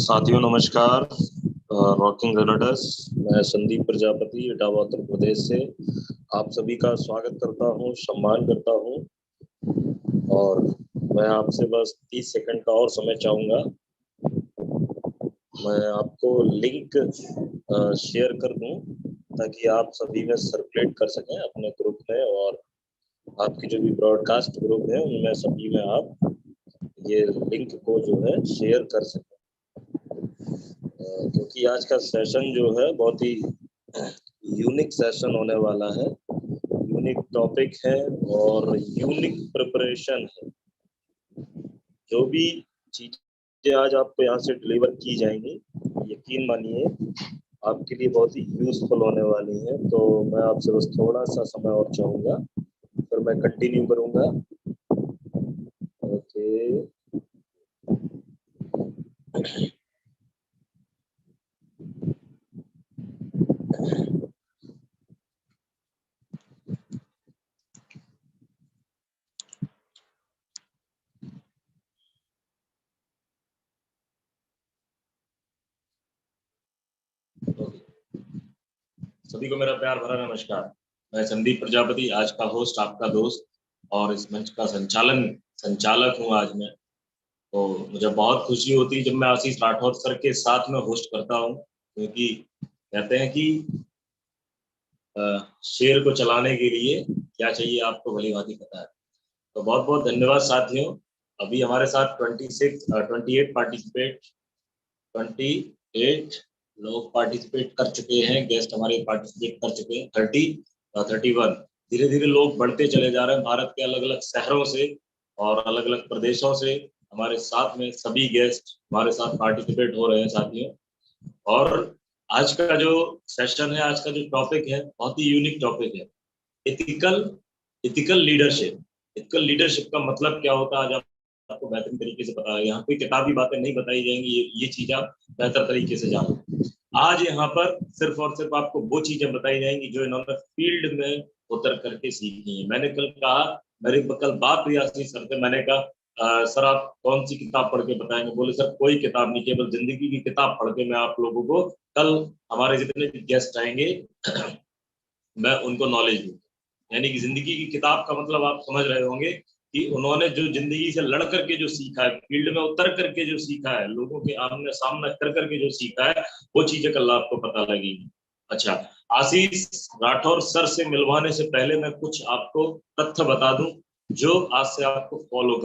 साथियों नमस्कार। Rocking grenadiers, मैं संदीप प्रजापति इटावा उत्तर प्रदेश से आप सभी का स्वागत करता हूं, सम्मान करता हूं। और मैं आपसे बस 30 सेकंड का और समय चाहूंगा। मैं आपको लिंक शेयर कर दूं ताकि आप सभी में सर्कुलेट कर सकें अपने ग्रुप में, और आपकी जो भी ब्रॉडकास्ट ग्रुप है उनमें सभी में आप ये लिंक को जो है शेयर कर सकें। क्योंकि आज का सेशन जो है बहुत ही यूनिक सेशन होने वाला है, यूनिक टॉपिक है और यूनिक प्रिपरेशन है। जो भी चीजें आज आपको यहाँ से डिलीवर की जाएंगी, यकीन मानिए आपके लिए बहुत ही यूजफुल होने वाली है। तो मैं आपसे बस थोड़ा सा समय और चाहूंगा, फिर मैं कंटिन्यू करूंगा। ओके, सभी को मेरा प्यार भरा नमस्कार। मैं संदीप प्रजापति, आज का होस्ट, आपका दोस्त और इस मंच का संचालक हूँ आज मैं। तो मुझे बहुत खुशी होती है जब मैं आशीष राठौर सर के साथ में होस्ट करता हूँ, क्योंकि कहते हैं कि शेर को चलाने के लिए क्या चाहिए आपको भली भांति पता है। तो बहुत बहुत धन्यवाद साथियों। अभी हमारे साथ 28 लोग पार्टिसिपेट कर चुके हैं, गेस्ट हमारे पार्टिसिपेट कर चुके हैं। 31 धीरे धीरे लोग बढ़ते चले जा रहे हैं। भारत के अलग अलग शहरों से और अलग अलग प्रदेशों से हमारे साथ में सभी गेस्ट हमारे साथ पार्टिसिपेट हो रहे हैं साथियों। और आज का जो सेशन है, आज का जो टॉपिक है, बहुत ही यूनिक टॉपिक है, एथिकल लीडरशिप। एथिकल लीडरशिप का मतलब क्या होता है आज आपको बेहतरीन तरीके से पता है। यहाँ कोई किताबी बातें नहीं बताई जाएंगी, ये चीज आप बेहतर तरीके से जानो। आज यहाँ पर सिर्फ और सिर्फ आपको वो चीजें बताई जाएंगी जो इन्होंने फील्ड में उतर करके सीखी है। मैंने कल कहा, मेरे कल बात हुई आशीष सर से, मैंने कहा सर आप कौन सी किताब पढ़ के बताएंगे? बोले सर कोई किताब नहीं, केवल जिंदगी की किताब पढ़ के मैं आप लोगों को, कल हमारे जितने भी गेस्ट आएंगे मैं उनको नॉलेज दूँ। यानी कि जिंदगी की किताब का मतलब आप समझ रहे होंगे कि उन्होंने जो जिंदगी से लड़ करके जो सीखा है, फील्ड में उतर करके जो सीखा है, लोगों के आमने सामने कर करके जो सीखा है, वो चीजें कल आपको पता लगेगी। अच्छा, आशीष राठौर सर से मिलवाने से पहले मैं कुछ आपको तथ्य बता दूं जो आज से आपको फॉलो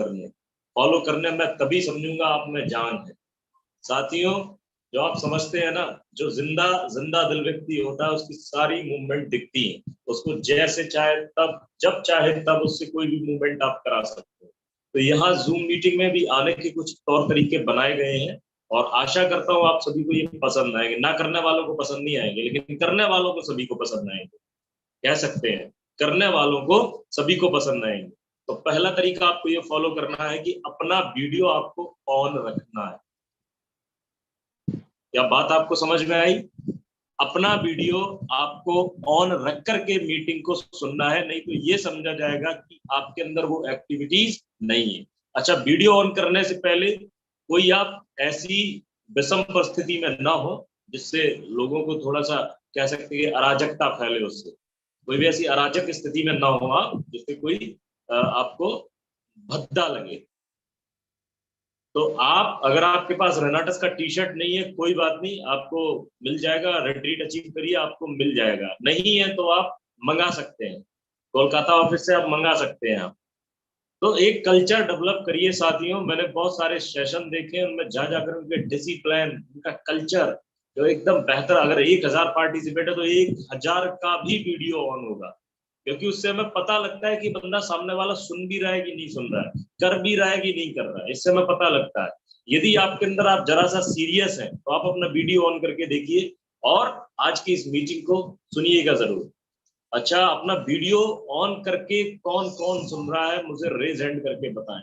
करने में तभी समझूंगा आप में जान है। साथियों, जो आप समझते हैं ना, जो जिंदा जिंदा दिल व्यक्ति होता है उसकी सारी मूवमेंट दिखती है, उसको जैसे चाहे तब, जब चाहे तब उससे कोई भी मूवमेंट आप करा सकते हो। तो यहाँ जूम मीटिंग में भी आने के कुछ तौर तरीके बनाए गए हैं और आशा करता हूँ आप सभी को ये पसंद आएंगे। ना करने वालों को पसंद नहीं आएंगे, लेकिन करने वालों को सभी को पसंद आएंगे। कह सकते हैं करने वालों को सभी को पसंद आएंगे। तो पहला तरीका आपको ये फॉलो करना है कि अपना वीडियो आपको ऑन रखना है। क्या बात आपको समझ में आई? अपना वीडियो आपको ऑन रख करके मीटिंग को सुनना है, नहीं तो ये समझा जाएगा कि आपके अंदर वो एक्टिविटीज नहीं है। अच्छा, वीडियो ऑन करने से पहले कोई आप ऐसी विषम परिस्थिति में ना हो जिससे लोगों को थोड़ा सा कह सकते हैं अराजकता फैले, उससे कोई भी ऐसी अराजक स्थिति में ना हो आप जिससे कोई आपको भद्दा लगे। तो आप, अगर आपके पास रेनाटस का टी शर्ट नहीं है कोई बात नहीं, आपको मिल जाएगा। रिट्रीट अचीव करिए, आपको मिल जाएगा। नहीं है तो आप मंगा सकते हैं, कोलकाता ऑफिस से आप मंगा सकते हैं आप। तो एक कल्चर डेवलप करिए साथियों। मैंने बहुत सारे सेशन देखे, उनमें जा जाकर उनके डिसिप्लिन, उनका कल्चर जो एकदम बेहतर। अगर 1000 पार्टिसिपेट है तो 1000 का भी वीडियो ऑन होगा, क्योंकि उससे हमें पता लगता है कि बंदा सामने वाला सुन भी रहा है कि नहीं सुन रहा है, कर भी रहा है कि नहीं कर रहा है, इससे हमें पता लगता है। यदि आपके अंदर आप जरा सा सीरियस हैं तो आप अपना वीडियो ऑन करके देखिए और आज की इस मीटिंग को सुनिएगा जरूर। अच्छा, अपना वीडियो ऑन करके कौन कौन सुन रहा है मुझे रेज हैंड करके बताएं।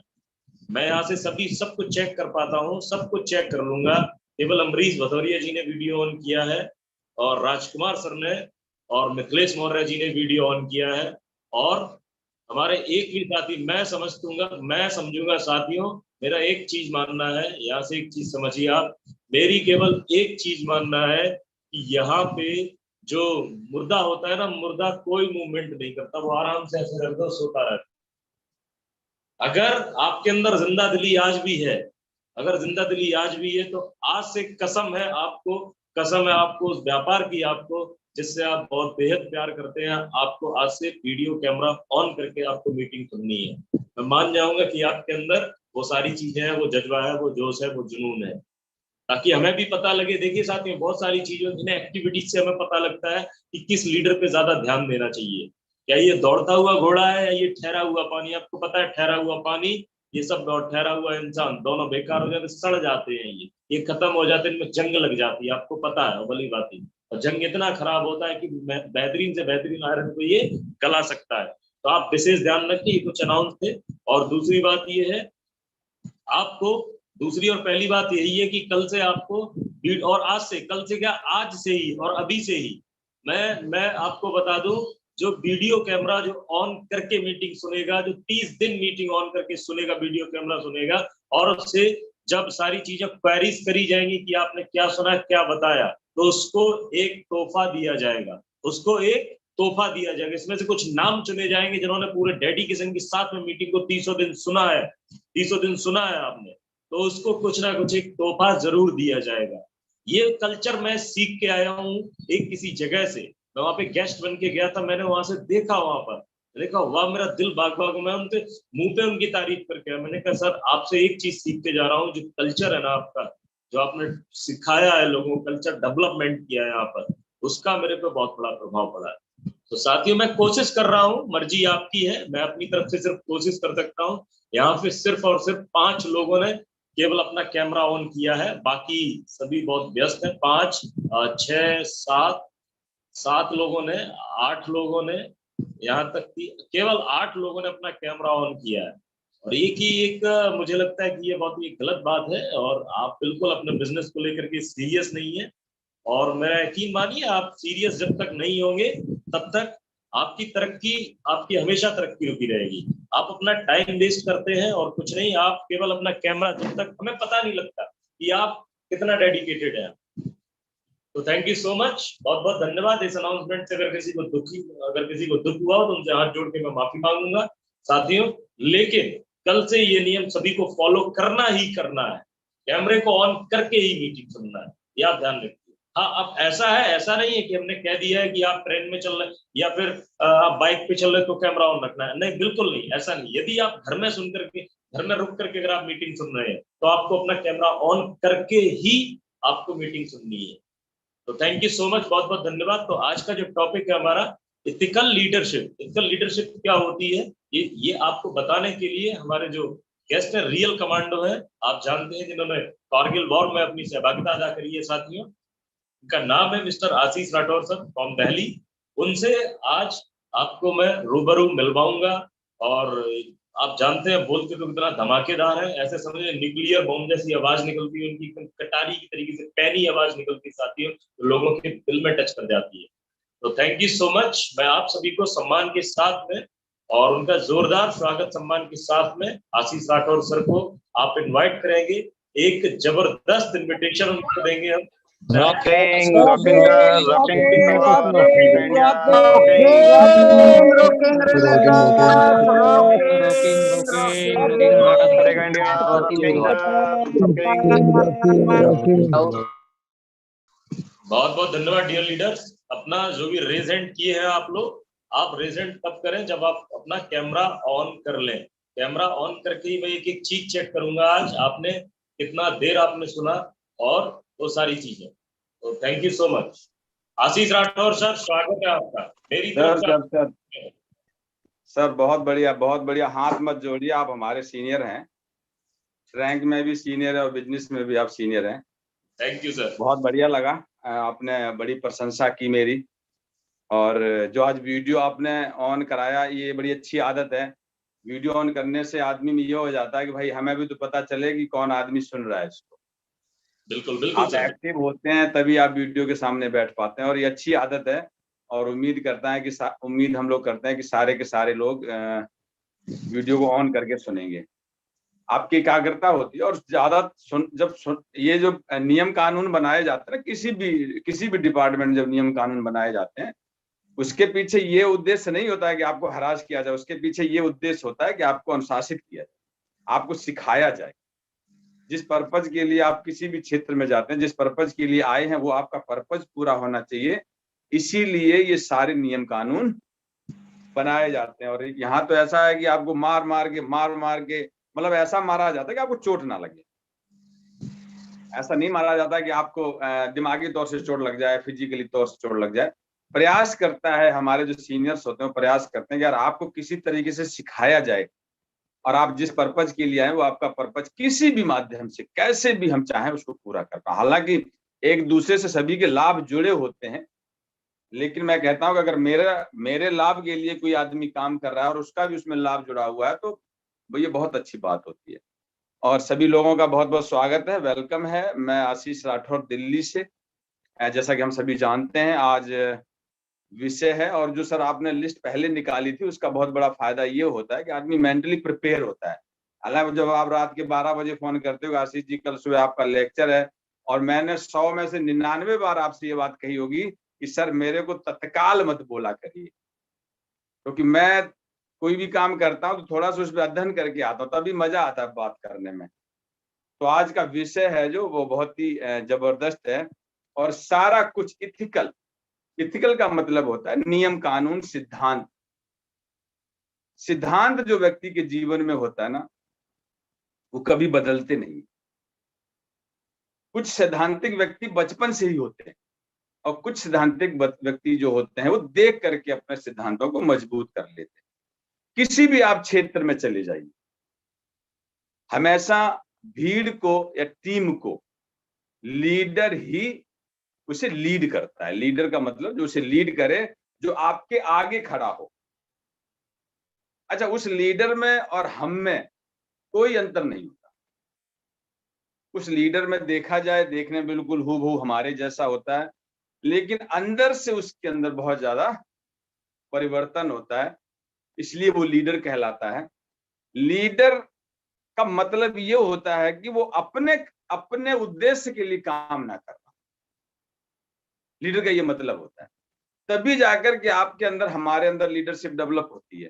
मैं यहाँ से सब कुछ चेक कर पाता हूँ, सब कुछ चेक कर लूंगा। केवल अमरीश भदौरिया जी ने वीडियो ऑन किया है और राजकुमार सर ने और मिथिलेश मौर्य जी ने वीडियो ऑन किया है, और हमारे एक भी साथी, मैं समझूंगा साथियों मेरा एक चीज मानना है, यहाँ से एक चीज समझिए आप, मेरी केवल एक चीज मानना है कि यहाँ पे जो मुर्दा होता है ना, मुर्दा कोई मूवमेंट नहीं करता, वो आराम से ऐसे रहता सोता रहता। अगर आपके अंदर जिंदा दिली आज भी है, अगर जिंदा दिली आज भी है, तो आज से कसम है आपको उस व्यापार की, आपको जिससे आप बहुत बेहद प्यार करते हैं, आपको आज से वीडियो कैमरा ऑन करके आपको मीटिंग करनी है। मैं मान जाऊंगा कि आपके अंदर वो सारी चीजें हैं, वो जज्बा है, वो जोश है, वो जुनून है, ताकि हमें भी पता लगे। देखिए साथियों, बहुत सारी चीजों, इन एक्टिविटीज से हमें पता लगता है कि किस लीडर पे ज्यादा ध्यान देना चाहिए। क्या ये दौड़ता हुआ घोड़ा है या ये ठहरा हुआ पानी? आपको पता है ठहरा हुआ पानी, ये सब, और ठहरा हुआ इंसान, दोनों बेकार हो जाते, सड़ जाते हैं, ये खत्म हो जाते हैं, इनमें जंग लग जाती है, आपको पता है भली बात ही। और जंग इतना खराब होता है कि बेहतरीन से बेहतरीन आयरन को ये गला सकता है। तो आप विशेष ध्यान रखिए, कुछ अनाउंस थे। और दूसरी बात ये है आपको, दूसरी और पहली बात यही है कि कल से आपको, और आज से, कल से क्या, आज से ही और अभी से ही मैं आपको बता दूं, जो वीडियो कैमरा जो ऑन करके मीटिंग सुनेगा, जो 30 दिन मीटिंग ऑन करके सुनेगा, वीडियो कैमरा सुनेगा, और उससे जब सारी चीजें क्वेरीज करी जाएंगी कि आपने क्या सुना, क्या बताया, तो उसको एक तोहफा दिया जाएगा, उसको एक तोहफा दिया जाएगा। इसमें से कुछ नाम चुने जाएंगे जिन्होंने पूरे डेडिकेशन के साथ में मीटिंग को 30 दिन सुना है, 30 दिन सुना है आपने, तो उसको कुछ ना कुछ एक तोहफा जरूर दिया जाएगा। ये कल्चर मैं सीख के आया हूँ एक किसी जगह से। मैं वहां पे गेस्ट बन के गया था, मैंने वहां से देखा, वहां पर देखा, वाह, मेरा दिल बाग बाग, मैं उनके मुंह पे उनकी तारीफ करके आया। मैंने कहा सर, आपसे एक चीज सीखते जा रहा हूँ, जो कल्चर है ना आपका, जो आपने सिखाया है लोगों को, कल्चर डेवलपमेंट किया है यहाँ पर, उसका मेरे पे बहुत बड़ा प्रभाव पड़ा है। तो साथियों, मैं कोशिश कर रहा हूँ, मर्जी आपकी है, मैं अपनी तरफ से सिर्फ कोशिश कर सकता हूँ। यहाँ पे सिर्फ और सिर्फ 5 लोगों ने केवल अपना कैमरा ऑन किया है, बाकी सभी बहुत व्यस्त हैं। 5, 6, 7, 7 लोगों ने, 8 लोगों ने, यहाँ तक कि केवल 8 लोगों ने अपना कैमरा ऑन किया है। और एक मुझे लगता है कि ये बहुत ही गलत बात है, और आप बिल्कुल अपने बिजनेस को लेकर के सीरियस नहीं है। और मेरा यकीन मानिए, आप सीरियस जब तक नहीं होंगे, तब तक आपकी तरक्की, आपकी हमेशा तरक्की रुकी रहेगी। आप अपना टाइम वेस्ट करते हैं और कुछ नहीं, आप केवल अपना कैमरा, जब तक हमें पता नहीं लगता कि आप कितना डेडिकेटेड है। तो थैंक यू सो मच, बहुत बहुत धन्यवाद। इस अनाउंसमेंट से अगर किसी को दुख हुआ हो, तो उनसे हाथ जोड़ के मैं माफी मांगूंगा साथियों। लेकिन कल से ये नियम सभी को फॉलो करना ही करना है, कैमरे को ऑन करके ही मीटिंग सुनना है, ये आप ध्यान रखिए। हाँ, अब ऐसा है, ऐसा नहीं है कि हमने कह दिया है कि आप ट्रेन में चल रहे या फिर आप बाइक पे चल रहे तो कैमरा ऑन रखना है, नहीं, बिल्कुल नहीं, ऐसा नहीं। यदि आप घर में सुन करके, घर में रुक करके अगर आप मीटिंग सुन रहे हैं, तो आपको अपना कैमरा ऑन करके ही आपको मीटिंग सुननी है। तो थैंक यू सो मच, बहुत बहुत धन्यवाद। तो आज का जो टॉपिक है हमारा, इथिकल लीडरशिप। इथिकल लीडरशिप क्या होती है, ये आपको बताने के लिए हमारे जो गेस्ट है, रियल कमांडो है, आप जानते हैं, जिन्होंने कारगिल वॉर में अपनी सहभागिता अदा करी है साथियों। उनका नाम है mister Ashish Rathore sir, from Delhi. उनसे आज आपको मैं रूबरू मिलवाऊंगा। और आप जानते हैं, बोलते तो कितना धमाकेदार है, ऐसे समझे न्यूक्लियर बॉम्ब जैसी आवाज निकलती है उनकी, कटारी की तरीके से पैनी आवाज निकलती है साथियों, तो लोगों के दिल में टच कर जाती है। तो थैंक यू सो मच। मैं आप सभी को सम्मान के साथ में, और उनका जोरदार स्वागत सम्मान के साथ में, आशीष राठौर सर को आप इनवाइट करेंगे, एक जबरदस्त इनविटेशन उनको देंगे हम। Rocking, Rocking, rocking, rocking, India, rocking, rocking, Maratha करेगा इंडिया, बहुत बहुत धन्यवाद डियर लीडर्स। अपना जो भी रेज हैंड किए हैं आप लोग, आप रेज हैंड तब करें जब आप अपना कैमरा ऑन कर लें। कैमरा ऑन करके ही मैं एक एक चीज चेक करूंगा, आज आपने कितना देर आपने सुना, और वो सारी चीजें। तो thank you so much. Ashish Rathore sir, स्वागत है आपका मेरी तरफ से। सर बहुत बढ़िया, बहुत बढ़िया। हाथ मत जोड़िए, आप हमारे सीनियर हैं, रैंक में भी सीनियर है और बिजनेस में भी आप सीनियर हैं। थैंक यू सर, बहुत बढ़िया लगा, आपने बड़ी प्रशंसा की मेरी। और जो आज वीडियो आपने ऑन कराया, ये बड़ी अच्छी आदत है। वीडियो ऑन करने से आदमी में ये हो जाता है कि भाई हमें भी तो पता चले कि कौन आदमी सुन रहा है इसको। बिल्कुल बिल्कुल आप सर। एक्टिव होते हैं तभी आप वीडियो के सामने बैठ पाते हैं, और ये अच्छी आदत है। और उम्मीद हम लोग करते हैं कि सारे के सारे लोग वीडियो को ऑन करके सुनेंगे। आपकी एकाग्रता होती है। और ज्यादा ये जो नियम कानून बनाए जाते हैं, किसी भी डिपार्टमेंट में जब नियम कानून बनाए जाते हैं, उसके पीछे ये उद्देश्य नहीं होता है कि आपको हरास किया जाए, उसके पीछे ये उद्देश्य होता है कि आपको अनुशासित किया जाए, आपको सिखाया जाए। जिस पर्पज के लिए आप किसी भी क्षेत्र में जाते हैं, जिस पर्पज के लिए आए हैं, वो आपका पर्पज पूरा होना चाहिए। इसीलिए ये सारे नियम कानून बनाए जाते हैं। और यहाँ तो ऐसा है कि आपको मार मार के मतलब ऐसा मारा जाता है कि आपको चोट ना लगे। ऐसा नहीं मारा जाता कि आपको दिमागी तौर से चोट लग जाए, फिजिकली तौर से चोट लग जाए। प्रयास करता है, हमारे जो सीनियर्स होते हैं प्रयास करते हैं कि यार आपको किसी तरीके से सिखाया जाए, और आप जिस पर्पज के लिए आए वो आपका पर्पज किसी भी माध्यम से कैसे भी हम चाहें उसको पूरा कर पाए। हालांकि एक दूसरे से सभी के लाभ जुड़े होते हैं, लेकिन मैं कहता हूं कि अगर मेरे लाभ के लिए कोई आदमी काम कर रहा है और उसका भी उसमें लाभ जुड़ा हुआ है, तो ये बहुत अच्छी बात होती है। और सभी लोगों का बहुत बहुत स्वागत है, वेलकम है। मैं आशीष राठौर दिल्ली से। जैसा कि हम सभी जानते हैं आज विषय है, और जो सर आपने लिस्ट पहले निकाली थी उसका बहुत बड़ा फायदा ये होता है कि आदमी मेंटली प्रिपेयर होता है। हालांकि जब आप रात के 12 बजे फोन करते हो आशीष जी कल सुबह आपका लेक्चर है, और मैंने 100 में से 99 बार आपसे ये बात कही होगी कि सर मेरे को तत्काल मत बोला करिए, क्योंकि मैं कोई भी काम करता हूँ तो थोड़ा सा उस पर अध्ययन करके आता हूँ, तभी मजा आता है बात करने में। तो आज का विषय है जो वो बहुत ही जबरदस्त है, और सारा कुछ इथिकल का मतलब होता है नियम कानून सिद्धांत। सिद्धांत जो व्यक्ति के जीवन में होता है ना, वो कभी बदलते नहीं। कुछ सैद्धांतिक व्यक्ति बचपन से ही होते हैं, और कुछ सैद्धांतिक व्यक्ति जो होते हैं वो देख करके अपने सिद्धांतों को मजबूत कर लेते हैं। किसी भी आप क्षेत्र में चले जाइए, हमेशा भीड़ को या टीम को लीडर ही उसे लीड करता है। लीडर का मतलब जो उसे लीड करे, जो आपके आगे खड़ा हो। अच्छा, उस लीडर में और हम में कोई अंतर नहीं होता। उस लीडर में देखा जाए, देखने में बिल्कुल हूबहू हमारे जैसा होता है, लेकिन अंदर से उसके अंदर बहुत ज्यादा परिवर्तन होता है, इसलिए वो लीडर कहलाता है। लीडर का मतलब ये होता है कि वो अपने उद्देश्य के लिए काम ना करना। लीडर का ये मतलब होता है। तभी जाकर के आपके अंदर, हमारे अंदर लीडरशिप डेवलप होती है।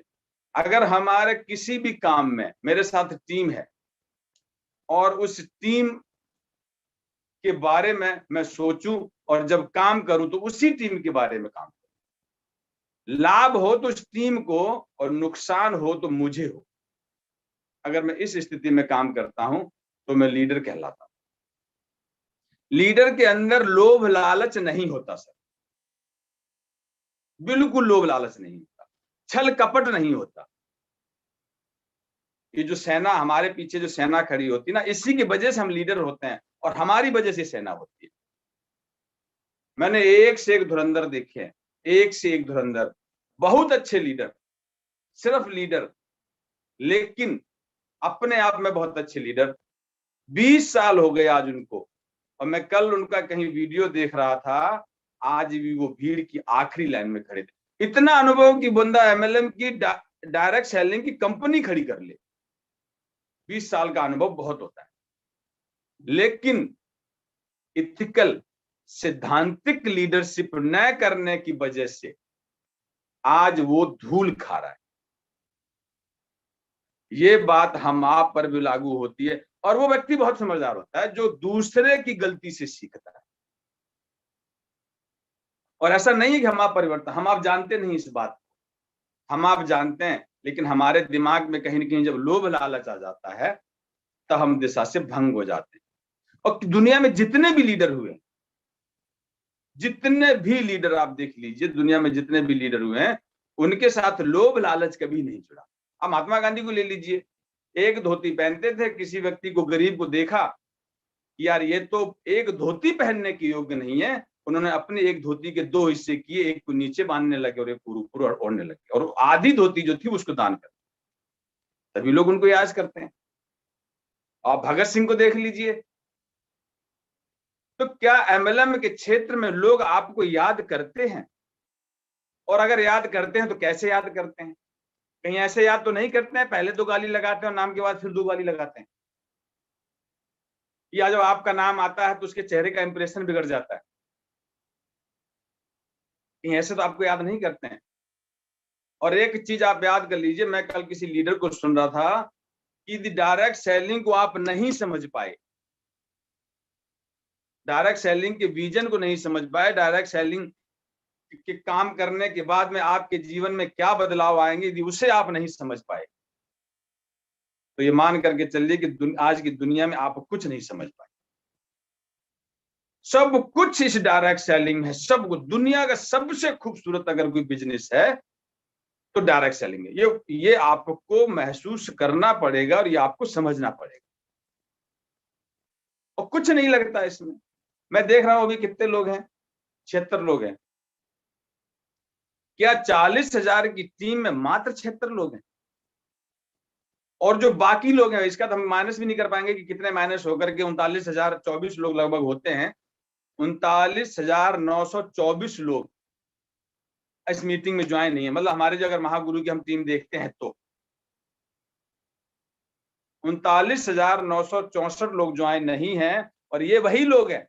अगर हमारे किसी भी काम में, मेरे साथ टीम है और उस टीम के बारे में मैं सोचूं और जब काम करूं तो उसी टीम के बारे में काम करूं, लाभ हो तो उस टीम को और नुकसान हो तो मुझे हो, अगर मैं इस स्थिति में काम करता हूं तो मैं लीडर कहलाता हूं। लीडर के अंदर लोभ लालच नहीं होता सर, बिल्कुल लोभ लालच नहीं होता, छल कपट नहीं होता। ये जो सेना हमारे पीछे जो सेना खड़ी होती है ना, इसी की वजह से हम लीडर होते हैं और हमारी वजह से सेना होती है। मैंने एक से एक धुरंधर देखे हैं, एक से एक धुरंधर, बहुत अच्छे लीडर, सिर्फ लीडर, लेकिन अपने आप में बहुत अच्छे लीडर। 20 साल हो गए आज उनको, और मैं कल उनका कहीं वीडियो देख रहा था, आज भी वो भीड़ की आखिरी लाइन में खड़े थे। इतना अनुभव कि बंदा एमएलएम की डायरेक्ट सेलिंग की कंपनी खड़ी कर ले। 20 साल का अनुभव बहुत होता है, लेकिन इथिकल सिद्धांतिक लीडरशिप न करने की वजह से आज वो धूल खा रहा है। ये बात हम आप पर भी लागू होती है, और वो व्यक्ति बहुत समझदार होता है जो दूसरे की गलती से सीखता है। और ऐसा नहीं है कि हम आप परिवर्तन, हम आप जानते नहीं इस बात को, हम आप जानते हैं, लेकिन हमारे दिमाग में कहीं ना कहीं जब लोभ लालच आ जाता है तब हम दिशा से भंग हो जाते हैं। और दुनिया में जितने भी लीडर हुए, जितने भी लीडर आप देख लीजिए, दुनिया में जितने भी लीडर हुए हैं, उनके साथ लोभ लालच कभी नहीं जुड़ा। अब महात्मा गांधी को ले लीजिए, एक धोती पहनते थे, किसी व्यक्ति को, गरीब को देखा, यार ये तो एक धोती पहनने के योग्य नहीं है, उन्होंने अपने एक धोती के 2 हिस्से किए, एक को नीचे बांधने लगे और एक को ऊपर ओढ़ने लगे, और आधी धोती जो थी उसको दान कर, तभी लोग उनको याद करते हैं। आप भगत सिंह को देख लीजिए, तो क्या एमएलएम के क्षेत्र में लोग आपको याद करते हैं? और अगर याद करते हैं तो कैसे याद करते हैं? कहीं ऐसे याद तो नहीं करते हैं, पहले 2 गाली लगाते हैं और नाम के बाद फिर 2 गाली लगाते हैं, या जब आपका नाम आता है तो उसके चेहरे का इंप्रेशन बिगड़ जाता है। कहीं ऐसे तो आपको याद नहीं करते हैं। और एक चीज आप याद कर लीजिए, मैं कल किसी लीडर को सुन रहा था कि डायरेक्ट सेलिंग को आप नहीं समझ पाए, डायरेक्ट सेलिंग के विजन को नहीं समझ पाए, डायरेक्ट सेलिंग के काम करने के बाद में आपके जीवन में क्या बदलाव आएंगे यदि उसे आप नहीं समझ पाए, तो ये मान करके चलिए कि आज की दुनिया में आप कुछ नहीं समझ पाए। सब कुछ इस डायरेक्ट सेलिंग में है, सब कुछ। दुनिया का सबसे खूबसूरत अगर कोई बिजनेस है तो डायरेक्ट सेलिंग है। ये आपको महसूस करना पड़ेगा और ये आपको समझना पड़ेगा, और कुछ नहीं लगता इसमें। मैं देख रहा हूं अभी कितने लोग हैं, 76 लोग हैं। क्या 40,000 की टीम में मात्र 76 लोग हैं? और जो बाकी लोग हैं, इसका तो हम माइनस भी नहीं कर पाएंगे कि कितने माइनस होकर के 39,024 लोग लगभग होते हैं। 39,924 लोग इस मीटिंग में ज्वाइन नहीं है। मतलब हमारे जो अगर महागुरु की हम टीम देखते हैं तो 39,964 लोग ज्वाइन नहीं है, और ये वही लोग हैं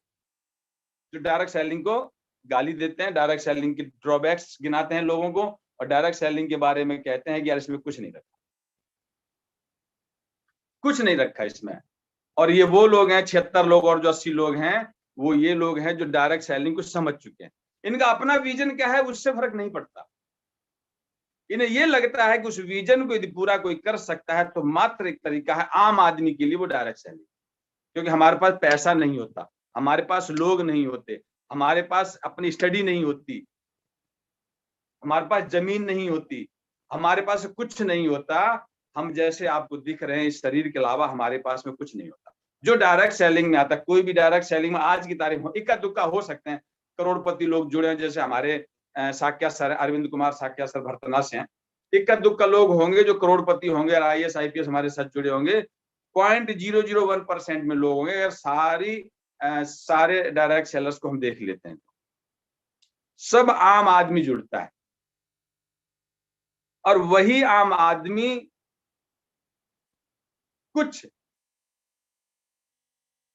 जो डायरेक्ट सेलिंग को गाली देते हैं, डायरेक्ट सेलिंग के ड्रॉबैक्स गिनाते हैं लोगों को, और डायरेक्ट सेलिंग के बारे में कहते हैं कि यार इसमें कुछ नहीं रखा, कुछ नहीं रखा इसमें। और ये वो लोग हैं 76 लोग, और जो 80 लोग हैं वो ये लोग हैं जो डायरेक्ट सेलिंग को समझ चुके हैं। इनका अपना विजन क्या है उससे फर्क नहीं पड़ता। इन्हें ये लगता है कि उस विजन को यदि पूरा कोई कर सकता है तो मात्र एक तरीका है आम आदमी के लिए, वो डायरेक्ट सेलिंग। क्योंकि हमारे पास पैसा नहीं होता, हमारे पास लोग नहीं होते, हमारे पास अपनी स्टडी नहीं होती, हमारे पास जमीन नहीं होती, हमारे पास कुछ नहीं होता। हम जैसे आपको दिख रहे हैं इस शरीर के अलावा हमारे पास में कुछ नहीं होता। जो डायरेक्ट सेलिंग में आता है, कोई भी डायरेक्ट सेलिंग में आज की तारीख में इक्का दुक्का हो सकते हैं, करोड़पति लोग जुड़े हैं, जैसे हमारे साक्या सर, अरविंद कुमार साक्या सर भरतनाथ से हैं। इक्का दुक्का लोग होंगे जो करोड़पति होंगे और IAS IPS हमारे साथ जुड़े होंगे। 0.001% में लोग होंगे। अगर सारे डायरेक्ट सेलर्स को हम देख लेते हैं, सब आम आदमी जुड़ता है, और वही आम आदमी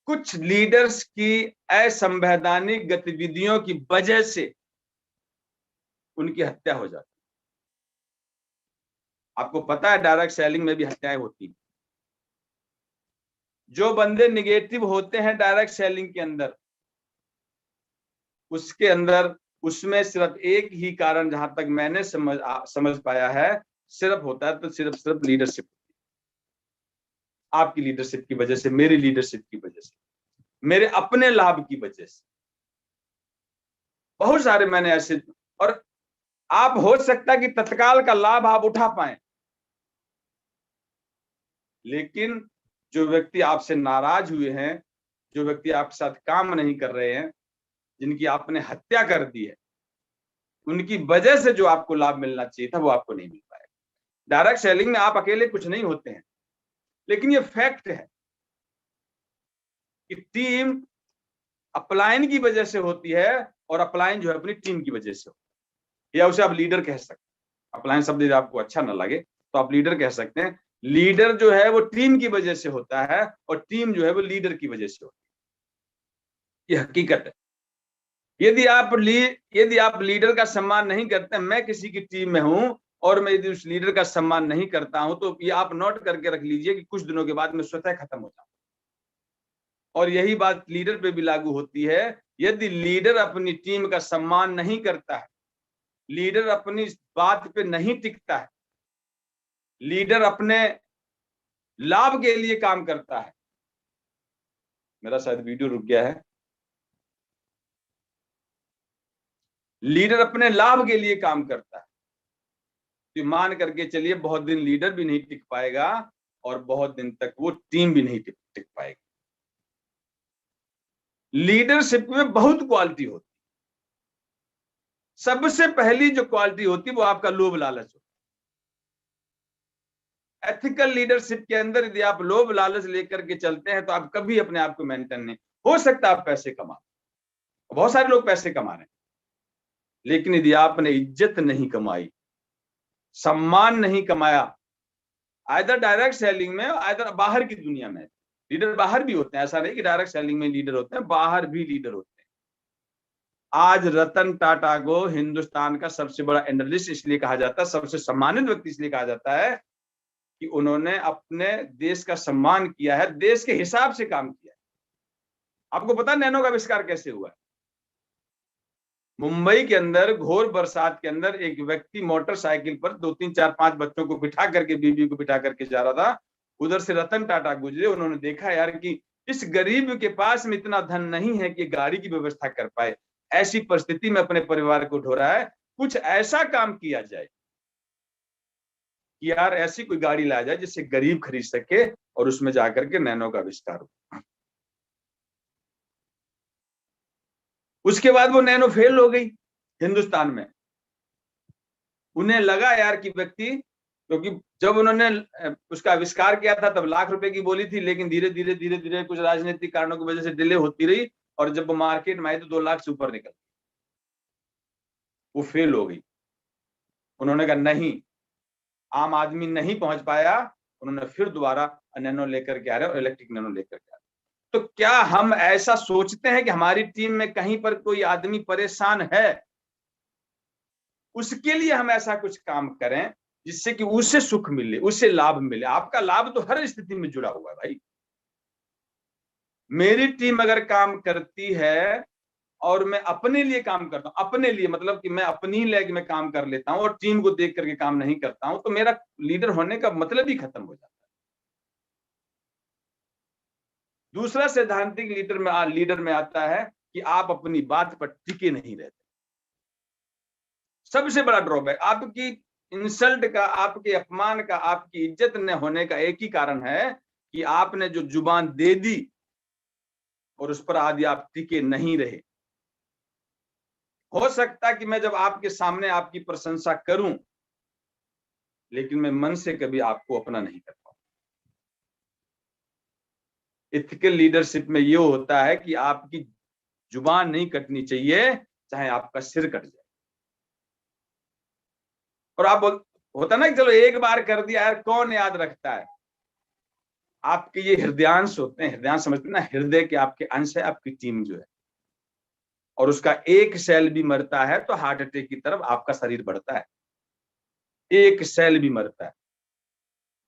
कुछ लीडर्स की असंवैधानिक गतिविधियों की वजह से उनकी हत्या हो जाती है। आपको पता है डायरेक्ट सेलिंग में भी हत्याएं होती हैं। जो बंदे निगेटिव होते हैं डायरेक्ट सेलिंग के अंदर, उसमें सिर्फ एक ही कारण, जहां तक मैंने समझ पाया है, सिर्फ होता है तो सिर्फ लीडरशिप। आपकी लीडरशिप की वजह से, मेरी लीडरशिप की वजह से, मेरे अपने लाभ की वजह से। बहुत सारे मैंने ऐसे, और आप हो सकता है कि तत्काल का लाभ आप उठा पाए, लेकिन जो व्यक्ति आपसे नाराज हुए हैं, जो व्यक्ति आपके साथ काम नहीं कर रहे हैं, जिनकी आपने हत्या कर दी है, उनकी वजह से जो आपको लाभ मिलना चाहिए था वो आपको नहीं मिल पाएगा। डायरेक्ट सेलिंग में आप अकेले कुछ नहीं होते हैं, लेकिन ये फैक्ट है कि टीम अपलाइन की वजह से होती है, और अपलाइन जो है अपनी टीम की वजह से होती है, या उसे आप लीडर कह सकते हैं। अपलाइन शब्द यदि आपको अच्छा ना लगे तो आप लीडर कह सकते हैं। लीडर जो है वो टीम की वजह से होता है, और टीम जो है वो लीडर की वजह से होती है। ये हकीकत है। यदि आप लीडर का सम्मान नहीं करते, मैं किसी की टीम में हूं और मैं यदि उस लीडर का सम्मान नहीं करता हूं, तो ये आप नोट करके रख लीजिए कि कुछ दिनों के बाद मैं स्वतः खत्म हो जाऊं। और यही बात लीडर पे भी लागू होती है। यदि लीडर अपनी टीम का सम्मान नहीं करता है, लीडर अपनी बात पे नहीं टिकता है, लीडर अपने लाभ के लिए काम करता है। मेरा शायद वीडियो रुक गया है। लीडर अपने लाभ के लिए काम करता है, तो मान करके चलिए बहुत दिन लीडर भी नहीं टिक पाएगा, और बहुत दिन तक वो टीम भी नहीं टिक पाएगी। लीडरशिप में बहुत क्वालिटी होती है। सबसे पहली जो क्वालिटी होती है वो आपका लोभ लालच होता है। एथिकल लीडरशिप के अंदर यदि आप लोभ लालच लेकर के चलते हैं तो आप कभी अपने आप को मेंटेन नहीं, हो सकता आप पैसे कमा, बहुत सारे लोग पैसे कमा रहे हैं, लेकिन यदि आपने इज्जत नहीं कमाई, सम्मान नहीं कमाया, आइदर डायरेक्ट सेलिंग में, आइदर बाहर की दुनिया में। लीडर बाहर भी होते हैं, ऐसा नहीं कि डायरेक्ट सेलिंग में लीडर होते हैं, बाहर भी लीडर होते हैं। आज रतन टाटा को हिंदुस्तान का सबसे बड़ा एनालिस्ट इसलिए कहा जाता है, सबसे सम्मानित व्यक्ति इसलिए कहा जाता है कि उन्होंने अपने देश का सम्मान किया है, देश के हिसाब से काम किया है। आपको पता नैनो का आविष्कार कैसे हुआ है? मुंबई के अंदर घोर बरसात के अंदर एक व्यक्ति मोटरसाइकिल पर 2, 3, 4, 5 बच्चों को बिठा करके, बीबी को बिठा करके जा रहा था। उधर से रतन टाटा गुजरे, उन्होंने देखा यार कि इस गरीब के पास में इतना धन नहीं है कि गाड़ी की व्यवस्था कर पाए, ऐसी परिस्थिति में अपने परिवार को ढो रहा है, कुछ ऐसा काम किया जाए कि यार ऐसी कोई गाड़ी लाया जाए जिससे गरीब खरीद सके, और उसमें जाकर के नैनो का आविष्कार हो। उसके बाद वो नैनो फेल हो गई हिंदुस्तान में। उन्हें लगा यार कि व्यक्ति, क्योंकि जब उन्होंने उसका आविष्कार किया था तब लाख रुपए की बोली थी, लेकिन धीरे धीरे कुछ राजनीतिक कारणों की वजह से डिले होती रही, और जब वो मार्केट में आई तो 2 लाख से ऊपर निकल, वो फेल हो गई। उन्होंने कहा नहीं, आम आदमी नहीं पहुंच पाया, उन्होंने फिर दोबारा नैनो लेकर के आ रहे, और इलेक्ट्रिक नैनो लेकर के आ रहे। तो क्या हम ऐसा सोचते हैं कि हमारी टीम में कहीं पर कोई आदमी परेशान है, उसके लिए हम ऐसा कुछ काम करें जिससे कि उसे सुख मिले, उसे लाभ मिले? आपका लाभ तो हर स्थिति में जुड़ा हुआ है भाई। मेरी टीम अगर काम करती है और मैं अपने लिए काम करता हूं, अपने लिए मतलब कि मैं अपनी लेग में काम कर लेता हूं और टीम को देख करके काम नहीं करता हूं, तो मेरा लीडर होने का मतलब ही खत्म हो जाता है। दूसरा सैद्धांतिक लीडर में आता है कि आप अपनी बात पर टिके नहीं रहते। सबसे बड़ा ड्रॉबैक आपकी इंसल्ट का, आपके अपमान का, आपकी इज्जत न होने का एक ही कारण है कि आपने जो जुबान दे दी और उस पर आदि आप टिके नहीं रहे। हो सकता है कि मैं जब आपके सामने आपकी प्रशंसा करूं, लेकिन मैं मन से कभी आपको अपना नहीं कर पाऊं। एथिकल लीडरशिप में ये होता है कि आपकी जुबान नहीं कटनी चाहिए, चाहे आपका सिर कट जाए। और आप होता ना कि चलो एक बार कर दिया यार, कौन याद रखता है? आपके ये हृदयांश होते हैं, हृदयांश समझते हैं ना, हृदय के आपके अंश है आपकी टीम जो है, और उसका एक सेल भी मरता है तो हार्ट अटैक की तरफ आपका शरीर बढ़ता है। एक सेल भी मरता है।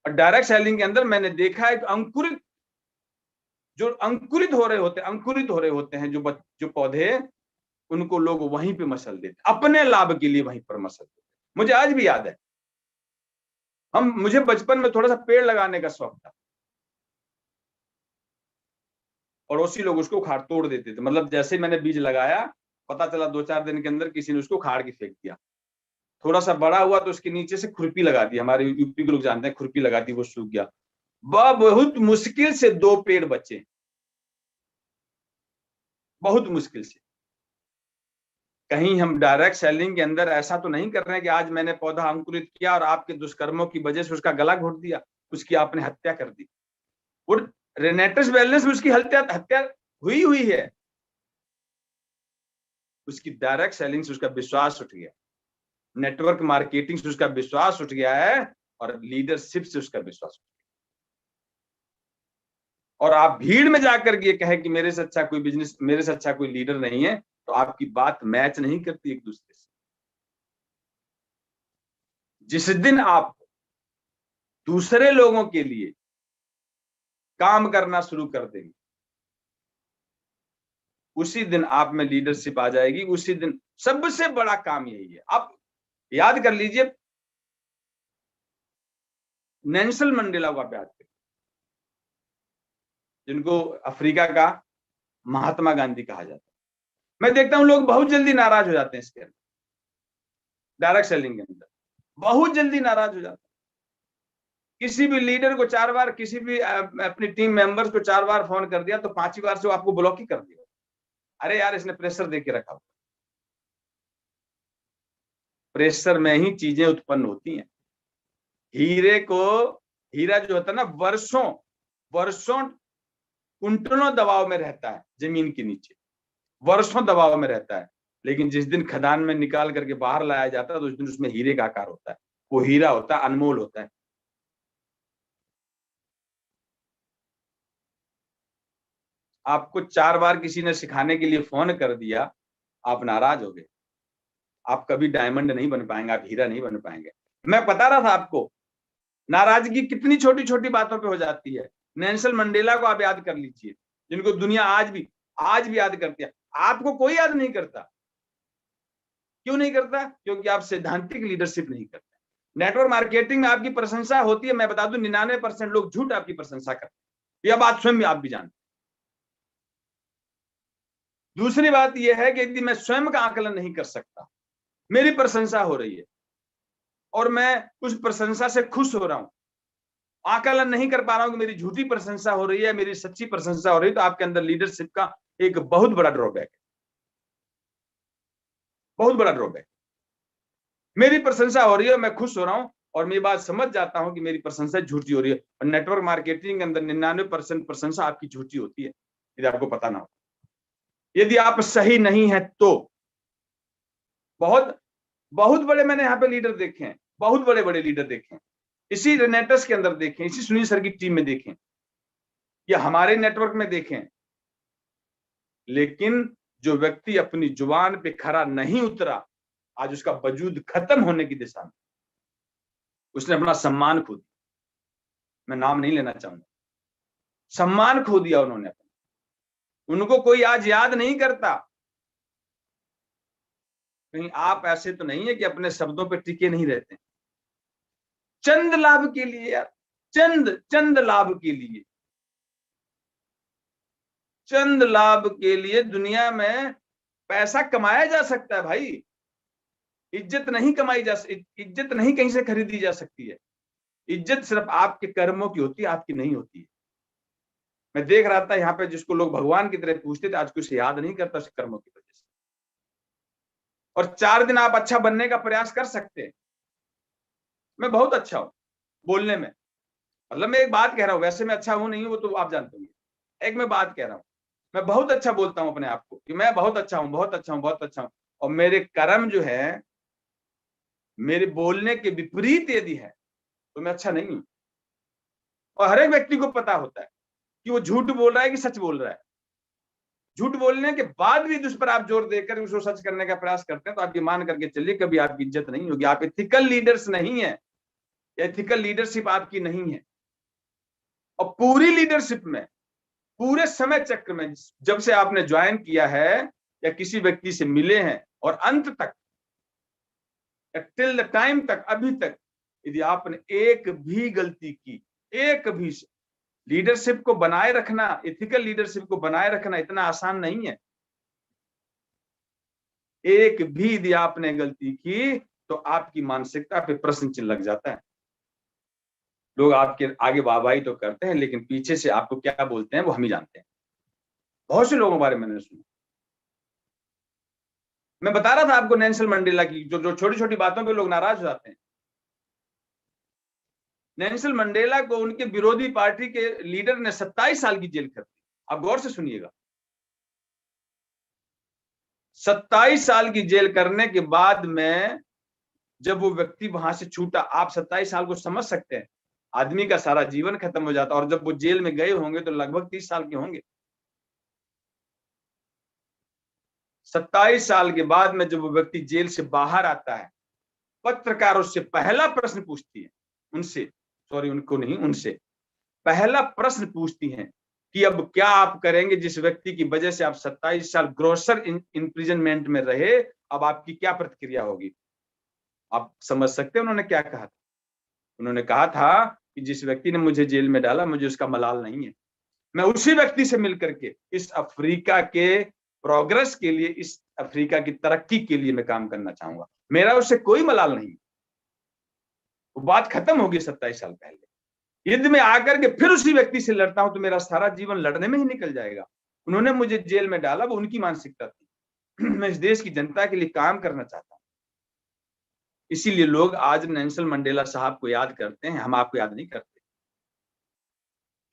और डायरेक्ट सेलिंग के अंदर मैंने देखा है कि अंकुरित हो रहे होते हैं जो पौधे, उनको लोग वहीं पे मसल देते, अपने लाभ के लिए वहीं पर मसल देते। मुझे आज भी याद है, मुझे बचपन में थोड़ा सा पेड़ लगाने का शौक था, पड़ोसी लोग उसको उखाड़ तोड़ देते थे। मतलब जैसे मैंने बीज लगाया, पता चला 2-4 दिन के अंदर किसी ने उसको उखाड़ के फेंक दिया। थोड़ा सा बड़ा हुआ तो उसके नीचे से खुरपी लगा दी, हमारे यूपी के लोग जानते हैं, खुरपी लगा दी, वो सूख गया। बहुत मुश्किल से 2 पेड़ बचे, बहुत मुश्किल से। कहीं हम डायरेक्ट सेलिंग के अंदर ऐसा तो नहीं कर रहे हैं कि आज मैंने पौधा अंकुरित किया और आपके दुष्कर्मों की वजह से उसका गला घोट दिया, उसकी आपने हत्या कर दी। और रेनेटस वेलनेस में उसकी हत्या हुई है। उसकी डायरेक्ट सेलिंग से उसका विश्वास उठ गया, नेटवर्क मार्केटिंग से उसका विश्वास उठ गया है, और लीडरशिप से उसका विश्वास उठ गया। और आप भीड़ में जाकर ये कहे कि मेरे से अच्छा कोई बिजनेस, मेरे से अच्छा कोई लीडर नहीं है, तो आपकी बात मैच नहीं करती एक दूसरे से। जिस दिन आप दूसरे लोगों के लिए काम करना शुरू कर देंगे, उसी दिन आप में लीडरशिप आ जाएगी। उसी दिन सबसे बड़ा काम यही है। आप याद कर लीजिए, नेल्सन मंडेला को आप याद करिए, जिनको अफ्रीका का महात्मा गांधी कहा जाता है। मैं देखता हूं लोग बहुत जल्दी नाराज हो जाते हैं इसके अंदर, डायरेक्ट सेलिंग के अंदर बहुत जल्दी नाराज हो जाते हैं। किसी भी लीडर को 4 बार, किसी भी अपनी टीम मेंबर्स को 4 बार फोन कर दिया तो 5वीं बार से वो आपको ब्लॉक ही कर दिया। अरे यार, इसने प्रेशर देके रखा। प्रेशर में ही चीजें उत्पन्न होती हैं। हीरा जो होता है ना, वर्षों कुंटलों दबाव में रहता है, जमीन के नीचे वर्षों दबाव में रहता है, लेकिन जिस दिन खदान में निकाल करके बाहर लाया जाता है तो उस दिन उसमें हीरे का आकार होता है। वो हीरा होता है, अनमोल होता है। आपको 4 बार किसी ने सिखाने के लिए फोन कर दिया, आप नाराज हो गए, आप कभी डायमंड नहीं बन पाएंगे, आप हीरा नहीं बन पाएंगे। मैं बता रहा था आपको, नाराजगी कितनी छोटी छोटी बातों पे हो जाती है। नेल्सन मंडेला को आप याद कर लीजिए, जिनको दुनिया आज भी याद करती है, आपको कोई याद नहीं करता। क्यों नहीं करता? क्योंकि आप सैद्धांतिक लीडरशिप नहीं करते। नेटवर्क मार्केटिंग में आपकी प्रशंसा होती है, मैं बता दूं 99% लोग झूठ आपकी प्रशंसा करते हैं, यह बात स्वयं आप भी जानते। दूसरी बात यह है कि यदि मैं स्वयं का आकलन नहीं कर सकता, मेरी प्रशंसा हो रही है और मैं उस प्रशंसा से खुश हो रहा हूं, आकलन नहीं कर पा रहा हूं कि मेरी झूठी प्रशंसा हो रही है, मेरी सच्ची प्रशंसा हो रही है, तो आपके अंदर लीडरशिप का एक बहुत बड़ा ड्रॉबैक है, बहुत बड़ा ड्रॉबैक। मेरी प्रशंसा हो रही है, मैं खुश हो रहा हूं और मैं ये बात समझ जाता हूं कि मेरी प्रशंसा झूठी हो रही है। और नेटवर्क मार्केटिंग के अंदर 99% प्रशंसा आपकी झूठी होती है, यदि आपको पता ना हो। यदि आप सही नहीं है तो बहुत बहुत बड़े मैंने यहाँ पे लीडर देखे हैं, बहुत बड़े बड़े लीडर देखे हैं, इसी रेनेटस के अंदर देखें, इसी सुनील सर की टीम में देखें, या हमारे नेटवर्क में देखें, लेकिन जो व्यक्ति अपनी जुबान पे खरा नहीं उतरा, आज उसका वजूद खत्म होने की दिशा में, उसने अपना सम्मान खो दिया। मैं नाम नहीं लेना चाहूंगा, सम्मान खो दिया उन्होंने अपना, उनको कोई आज याद नहीं करता। कहीं आप ऐसे तो नहीं है कि अपने शब्दों पे टिके नहीं रहते, चंद लाभ के लिए यार, चंद लाभ के लिए, चंद लाभ के लिए दुनिया में पैसा कमाया जा सकता है भाई, इज्जत नहीं कमाई जा सकती, इज्जत नहीं कहीं से खरीदी जा सकती है। इज्जत सिर्फ आपके कर्मों की होती है, आपकी नहीं होती है। मैं देख रहा था यहाँ पे जिसको लोग भगवान की तरह पूछते थे, आज कुछ याद नहीं करता उसके कर्मों की वजह से। और 4 दिन आप अच्छा बनने का प्रयास कर सकते हैं। मैं बहुत अच्छा हूं बोलने में, मतलब मैं एक बात कह रहा हूं, वैसे मैं अच्छा हूं नहीं हूं वो तो आप जानते होंगे, एक मैं बात कह रहा हूं, मैं बहुत अच्छा बोलता हूं अपने आप को कि मैं बहुत अच्छा हूं, बहुत अच्छा हूं, बहुत अच्छा हूं, और मेरे कर्म जो है मेरे बोलने के विपरीत यदि है तो मैं अच्छा नहीं हूं। और हर एक व्यक्ति को पता होता है कि वो झूठ बोल रहा है कि सच बोल रहा है। झूठ बोलने के बाद भी उस पर आप जोर देकर उसको सच करने का प्रयास करते हैं तो आप ये मान करके चलिए कभी आपकी इज्जत नहीं होगी। आप एथिकल लीडर्स नहीं है, एथिकल लीडरशिप आपकी नहीं है। और पूरी लीडरशिप में, पूरे समय चक्र में, जब से आपने ज्वाइन किया है या किसी व्यक्ति से मिले हैं और अंत तक, टिल द टाइम तक, अभी तक, यदि आपने एक भी गलती की, एक भी, लीडरशिप को बनाए रखना, एथिकल लीडरशिप को बनाए रखना इतना आसान नहीं है। एक भी यदि आपने गलती की तो आपकी मानसिकता पे प्रश्न चिन्ह लग जाता है। लोग आपके आगे वाहवाही तो करते हैं लेकिन पीछे से आपको क्या बोलते हैं वो हम ही जानते हैं। बहुत से लोगों के बारे में मैंने सुना। मैं बता रहा था आपको नेल्सन मंडेला की, जो छोटी छोटी बातों पे लोग नाराज हो जाते हैं। नेल्सन मंडेला को उनके विरोधी पार्टी के लीडर ने 27 साल की जेल कर दी। आप गौर से सुनिएगा, 27 साल की जेल करने के बाद में जब वो व्यक्ति वहां से छूटा, आप 27 साल को समझ सकते हैं, आदमी का सारा जीवन खत्म हो जाता। और जब वो जेल में गए होंगे तो लगभग 30 साल के होंगे। 27 साल के बाद में जब वो व्यक्ति जेल से बाहर आता है, पत्रकार उससे पहला प्रश्न पूछती है, उनसे, सॉरी उनको नहीं, उनसे पहला प्रश्न पूछती हैं कि अब क्या आप करेंगे जिस व्यक्ति की वजह से आप 27 साल ग्रोसर इम्प्रिजनमेंट में रहे, अब आपकी क्या प्रतिक्रिया होगी। आप समझ सकते हैं उन्होंने क्या कहा था? उन्होंने कहा था कि जिस व्यक्ति ने मुझे जेल में डाला मुझे उसका मलाल नहीं है, मैं उसी व्यक्ति से मिलकर के इस अफ्रीका के प्रोग्रेस के लिए, इस अफ्रीका की तरक्की के लिए मैं काम करना चाहूंगा, मेरा उससे कोई मलाल नहीं। वो बात खत्म होगी 27 साल पहले। यदि मैं आकर के फिर उसी व्यक्ति से लड़ता हूं तो मेरा सारा जीवन लड़ने में ही निकल जाएगा। उन्होंने मुझे जेल में डाला, वो उनकी मानसिकता थी। मैं इस देश की जनता के लिए काम करना चाहता हूं। इसीलिए लोग आज नेल्सन मंडेला साहब को याद करते हैं, हम आपको याद नहीं करते।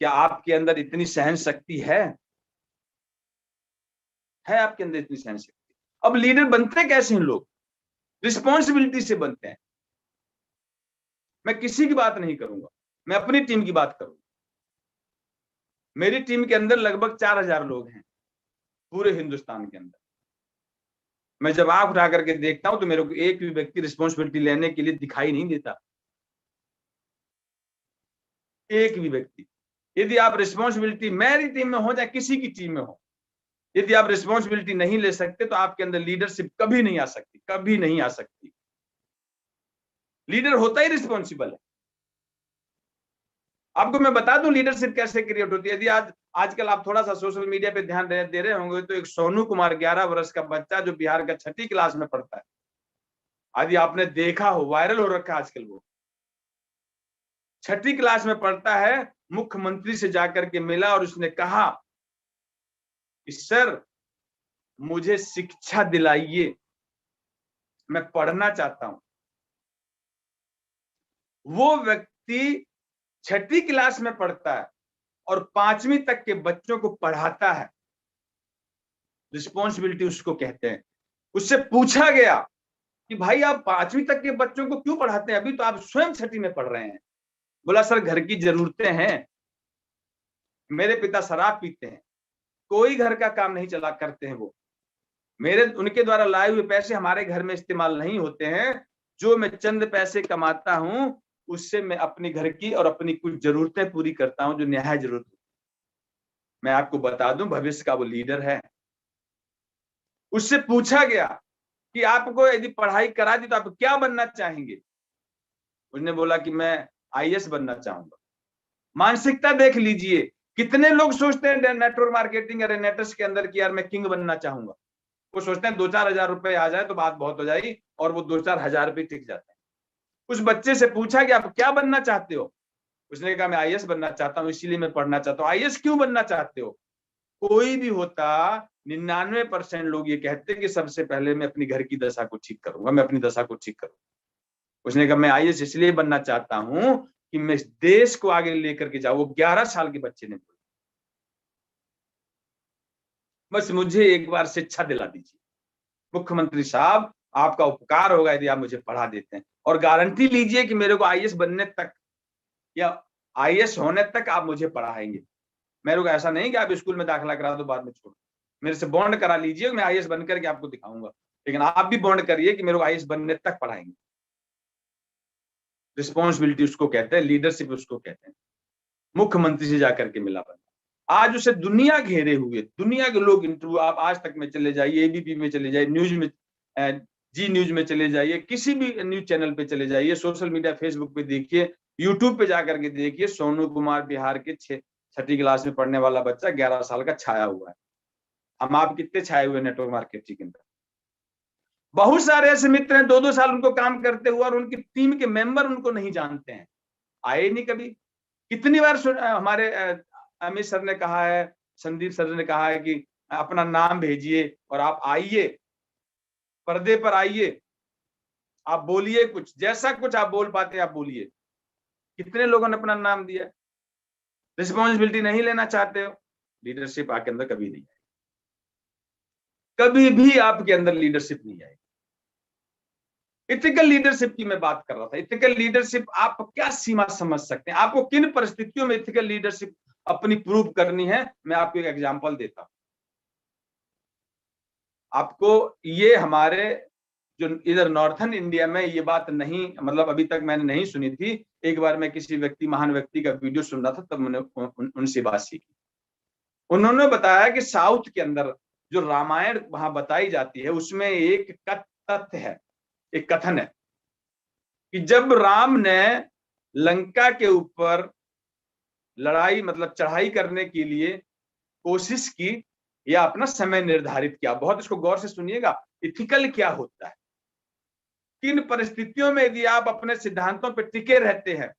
क्या आपके अंदर इतनी सहन शक्ति है आपके अंदर इतनी सहन शक्ति? अब लीडर बनते कैसे हैं लोग? रिस्पॉन्सिबिलिटी से बनते हैं। मैं किसी की बात नहीं करूंगा, मैं अपनी टीम की बात करूंगा। मेरी टीम के अंदर लगभग 4000 लोग हैं पूरे हिंदुस्तान के अंदर। मैं जब आंख उठा करके देखता हूं तो मेरे को एक भी व्यक्ति रिस्पॉन्सिबिलिटी लेने के लिए दिखाई नहीं देता, एक भी व्यक्ति। यदि आप रिस्पॉन्सिबिलिटी मेरी टीम में हो, चाहे किसी की टीम में हो, यदि आप रिस्पॉन्सिबिलिटी नहीं ले सकते तो आपके अंदर लीडरशिप कभी नहीं आ सकती, कभी नहीं आ सकती। लीडर होता ही रिस्पॉन्सिबल है। आपको मैं बता दूं लीडरशिप कैसे क्रिएट होती है। यदि आजकल आप थोड़ा सा सोशल मीडिया पे ध्यान दे रहे होंगे तो एक सोनू कुमार 11 वर्ष का बच्चा जो बिहार का 6ठी क्लास में पढ़ता है, यदि आपने देखा हो, वायरल हो रखा है आजकल, वो 6ठी क्लास में पढ़ता है, मुख्यमंत्री से जाकर के मिला और उसने कहा कि सर मुझे शिक्षा दिलाइए, मैं पढ़ना चाहता हूं। वो व्यक्ति 6ठी क्लास में पढ़ता है और 5वीं तक के बच्चों को पढ़ाता है। रिस्पॉन्सिबिलिटी उसको कहते हैं। उससे पूछा गया कि भाई आप 5वीं तक के बच्चों को क्यों पढ़ाते हैं, अभी तो आप स्वयं 6ठी में पढ़ रहे हैं। बोला सर घर की जरूरतें हैं, मेरे पिता शराब पीते हैं, कोई घर का काम नहीं चला करते हैं, वो उनके द्वारा लाए हुए पैसे हमारे घर में इस्तेमाल नहीं होते हैं। जो मैं चंद पैसे कमाता हूं उससे मैं अपने घर की और अपनी कुछ जरूरतें पूरी करता हूं जो न्याय जरूरत है। मैं आपको बता दूं भविष्य का वो लीडर है। उससे पूछा गया कि आपको यदि पढ़ाई करा दी तो आप क्या बनना चाहेंगे। उसने बोला कि मैं आईएएस बनना चाहूंगा। मानसिकता देख लीजिए, कितने लोग सोचते हैं नेटवर्क मार्केटिंग या नेटवर्क के अंदर कि यार मैं किंग बनना चाहूंगा। वो सोचते हैं 2-4 हजार रुपए आ जाए तो बात बहुत हो जाएगी, और वो 2-4 हजार रुपए टिक जाते हैं। उस बच्चे से पूछा कि आप क्या बनना चाहते हो। उसने कहा मैं आईएएस बनना चाहता हूँ, इसीलिए मैं पढ़ना चाहता हूँ। आईएएस क्यों बनना चाहते हो। कोई भी होता 99% लोग ये कहते कि सबसे पहले मैं अपनी घर की दशा को ठीक करूंगा, मैं अपनी दशा को ठीक करूंगा। उसने कहा मैं आईएएस इसलिए बनना चाहता हूं कि मैं इस देश को आगे लेकर के जाऊं। वो 11 साल के बच्चे ने बोला बस मुझे एक बार शिक्षा दिला दीजिए मुख्यमंत्री साहब, आपका उपकार होगा यदि आप मुझे पढ़ा देते हैं, और गारंटी लीजिए कि मेरे को आईएएस बनने तक या आईएएस होने तक आप मुझे पढ़ाएंगे। मेरे को ऐसा नहीं कि आप स्कूल में दाखिला करा दो बाद में छोड़, मेरे से बॉन्ड करा लीजिए, मैं आईएएस बनकर के आपको दिखाऊंगा, लेकिन आप भी बॉन्ड करिए कि मेरे को आईएएस बनने तक पढ़ाएंगे। रिस्पॉन्सिबिलिटी उसको कहते हैं, लीडरशिप उसको कहते हैं। मुख्यमंत्री से जाकर के मिला बंदा, आज उसे दुनिया घेरे हुए, दुनिया के लोग इंटरव्यू, आप आज तक में चले जाइए, एबीपी में चले जाइए, न्यूज में, जी न्यूज में चले जाइए, किसी भी न्यूज चैनल पे चले जाइए, सोशल मीडिया फेसबुक पे देखिए, यूट्यूब पे जाकर के देखिए, सोनू कुमार बिहार के 6ठी क्लास में पढ़ने वाला बच्चा 11 साल का छाया हुआ है। हम आप कितने छाए हुए नेटवर्क मार्केटिंग के अंदर। बहुत सारे ऐसे मित्र हैं 2-2 साल उनको काम करते हुए और उनकी टीम के मेंबर उनको नहीं जानते हैं, आए नहीं कभी। कितनी बार हमारे अमित सर ने कहा है, संदीप सर ने कहा है कि अपना नाम भेजिए और आप आइए, पर्दे पर आइए, आप बोलिए, कुछ जैसा कुछ आप बोल पाते हैं आप बोलिए। कितने लोगों ने अपना नाम दिया। रिस्पॉन्सिबिलिटी नहीं लेना चाहते हो, लीडरशिप आपके अंदर कभी नहीं आएगी, कभी भी आपके अंदर लीडरशिप नहीं आएगी। इथिकल लीडरशिप की मैं बात कर रहा था। इथिकल लीडरशिप आप क्या सीमा समझ सकते हैं, आपको किन परिस्थितियों में इथिकल लीडरशिप अपनी प्रूव करनी है, मैं आपको एक एग्जांपल देता हूं। आपको ये हमारे जो इधर नॉर्थन इंडिया में ये बात नहीं, मतलब अभी तक मैंने नहीं सुनी थी। एक बार मैं किसी व्यक्ति, महान व्यक्ति का वीडियो सुन रहा था, तब मैंने उनसे बात सीखी। उन्होंने बताया कि साउथ के अंदर जो रामायण वहां बताई जाती है उसमें एक तथ्य है, एक कथन है कि जब राम ने लंका के ऊपर लड़ाई, मतलब चढ़ाई करने के लिए कोशिश की या अपना समय निर्धारित किया, बहुत इसको गौर से सुनिएगा, इथिकल क्या होता है, किन परिस्थितियों में यदि आप अपने सिद्धांतों पर टिके रहते हैं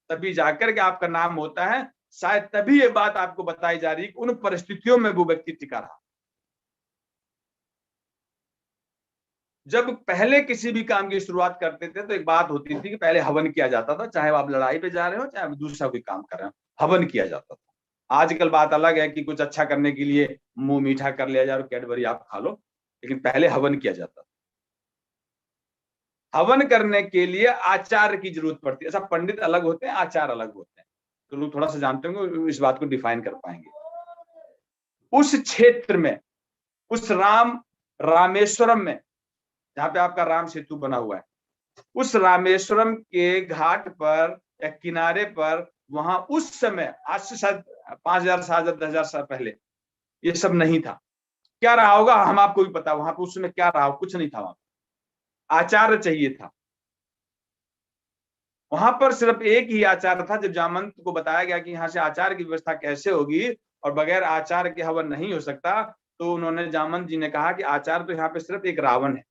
तभी जाकर के आपका नाम होता है। शायद तभी ये बात आपको बताई जा रही है कि उन परिस्थितियों में वो व्यक्ति टिका रहा। जब पहले किसी भी काम की शुरुआत करते थे तो एक बात होती थी कि पहले हवन किया जाता था, चाहे आप लड़ाई पे जा रहे हो चाहे आप दूसरा कोई काम कर रहे हो, हवन किया जाता था। आजकल बात अलग है कि कुछ अच्छा करने के लिए मुंह मीठा कर लिया जाए और कैडबरी आप खा लो, लेकिन पहले हवन किया जाता था। हवन करने के लिए आचार्य की जरूरत पड़ती है। ऐसा पंडित अलग होते हैं, आचार्य अलग होते हैं, तो लोग थोड़ा सा जानते होंगे, इस बात को डिफाइन कर पाएंगे। उस क्षेत्र में, उस रामेश्वरम में, जहां पे आपका राम सेतु बना हुआ है, उस रामेश्वरम के घाट पर या किनारे पर, वहां उस समय, आज से शायद 5000 साल 10,000 साल पहले, ये सब नहीं था। क्या रहा होगा हम आपको भी पता, वहां पर उस समय क्या रहा, कुछ नहीं था। वहां आचार्य चाहिए था। वहां पर सिर्फ एक ही आचार्य था। जब जामवंत को बताया गया कि यहाँ से आचार्य की व्यवस्था कैसे होगी और बगैर आचार्य के हवन नहीं हो सकता, तो उन्होंने, जामवंत जी ने कहा कि आचार्य तो यहाँ पे सिर्फ एक रावण है।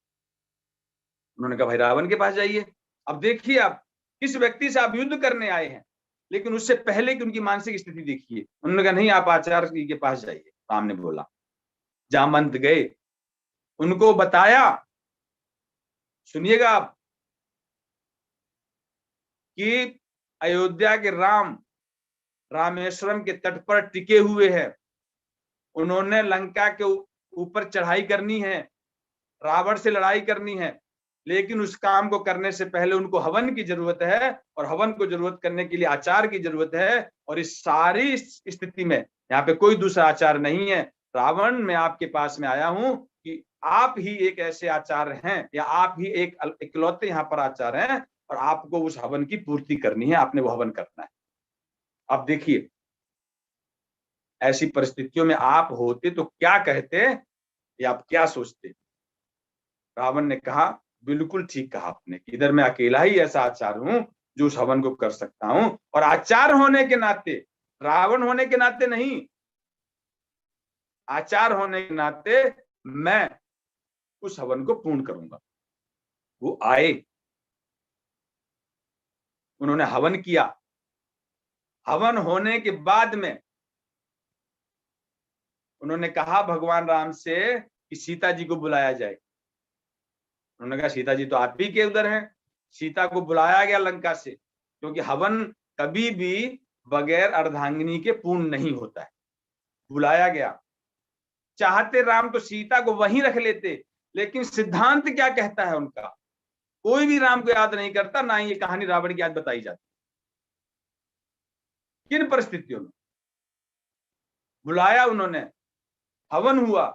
उन्होंने कहा भाई रावण के पास जाइए। अब देखिए आप किस व्यक्ति से आप युद्ध करने आए हैं, लेकिन उससे पहले की उनकी मानसिक स्थिति देखिए। उन्होंने कहा नहीं, आप आचार्य जी के पास जाइए। राम ने बोला। जामवंत गए, उनको बताया, सुनिएगा आप, कि अयोध्या के राम रामेश्वरम के तट पर टिके हुए हैं। उन्होंने लंका के ऊपर चढ़ाई करनी है, रावण से लड़ाई करनी है, लेकिन उस काम को करने से पहले उनको हवन की जरूरत है, और हवन को जरूरत करने के लिए आचार्य की जरूरत है। और इस सारी स्थिति में यहाँ पे कोई दूसरा आचार्य नहीं है। रावण, मैं आपके पास में आया हूं कि आप ही एक ऐसे आचार्य हैं, या आप ही एक इकलौते यहाँ पर आचार्य हैं, और आपको उस हवन की पूर्ति करनी है, आपने वो हवन करना है। अब देखिए, ऐसी परिस्थितियों में आप होते तो क्या कहते या आप क्या सोचते? रावण ने कहा, बिल्कुल ठीक कहा आपने, इधर मैं अकेला ही ऐसा आचार्य हूं जो उस हवन को कर सकता हूं, और आचार्य होने के नाते, रावण होने के नाते नहीं, आचार्य होने के नाते मैं उस हवन को पूर्ण करूंगा। वो आए, उन्होंने हवन किया। हवन होने के बाद में उन्होंने कहा भगवान राम से कि सीता जी को बुलाया जाए। उन्होंने कहा सीता जी तो आप ही के उधर हैं। सीता को बुलाया गया लंका से, क्योंकि हवन कभी भी बगैर अर्धांगिनी के पूर्ण नहीं होता है। बुलाया गया। चाहते राम तो सीता को वहीं रख लेते, लेकिन सिद्धांत क्या कहता है उनका, कोई भी राम को याद नहीं करता, ना ही ये कहानी रावण की आज बताई जाती। किन परिस्थितियों में बुलाया उन्होंने, हवन हुआ।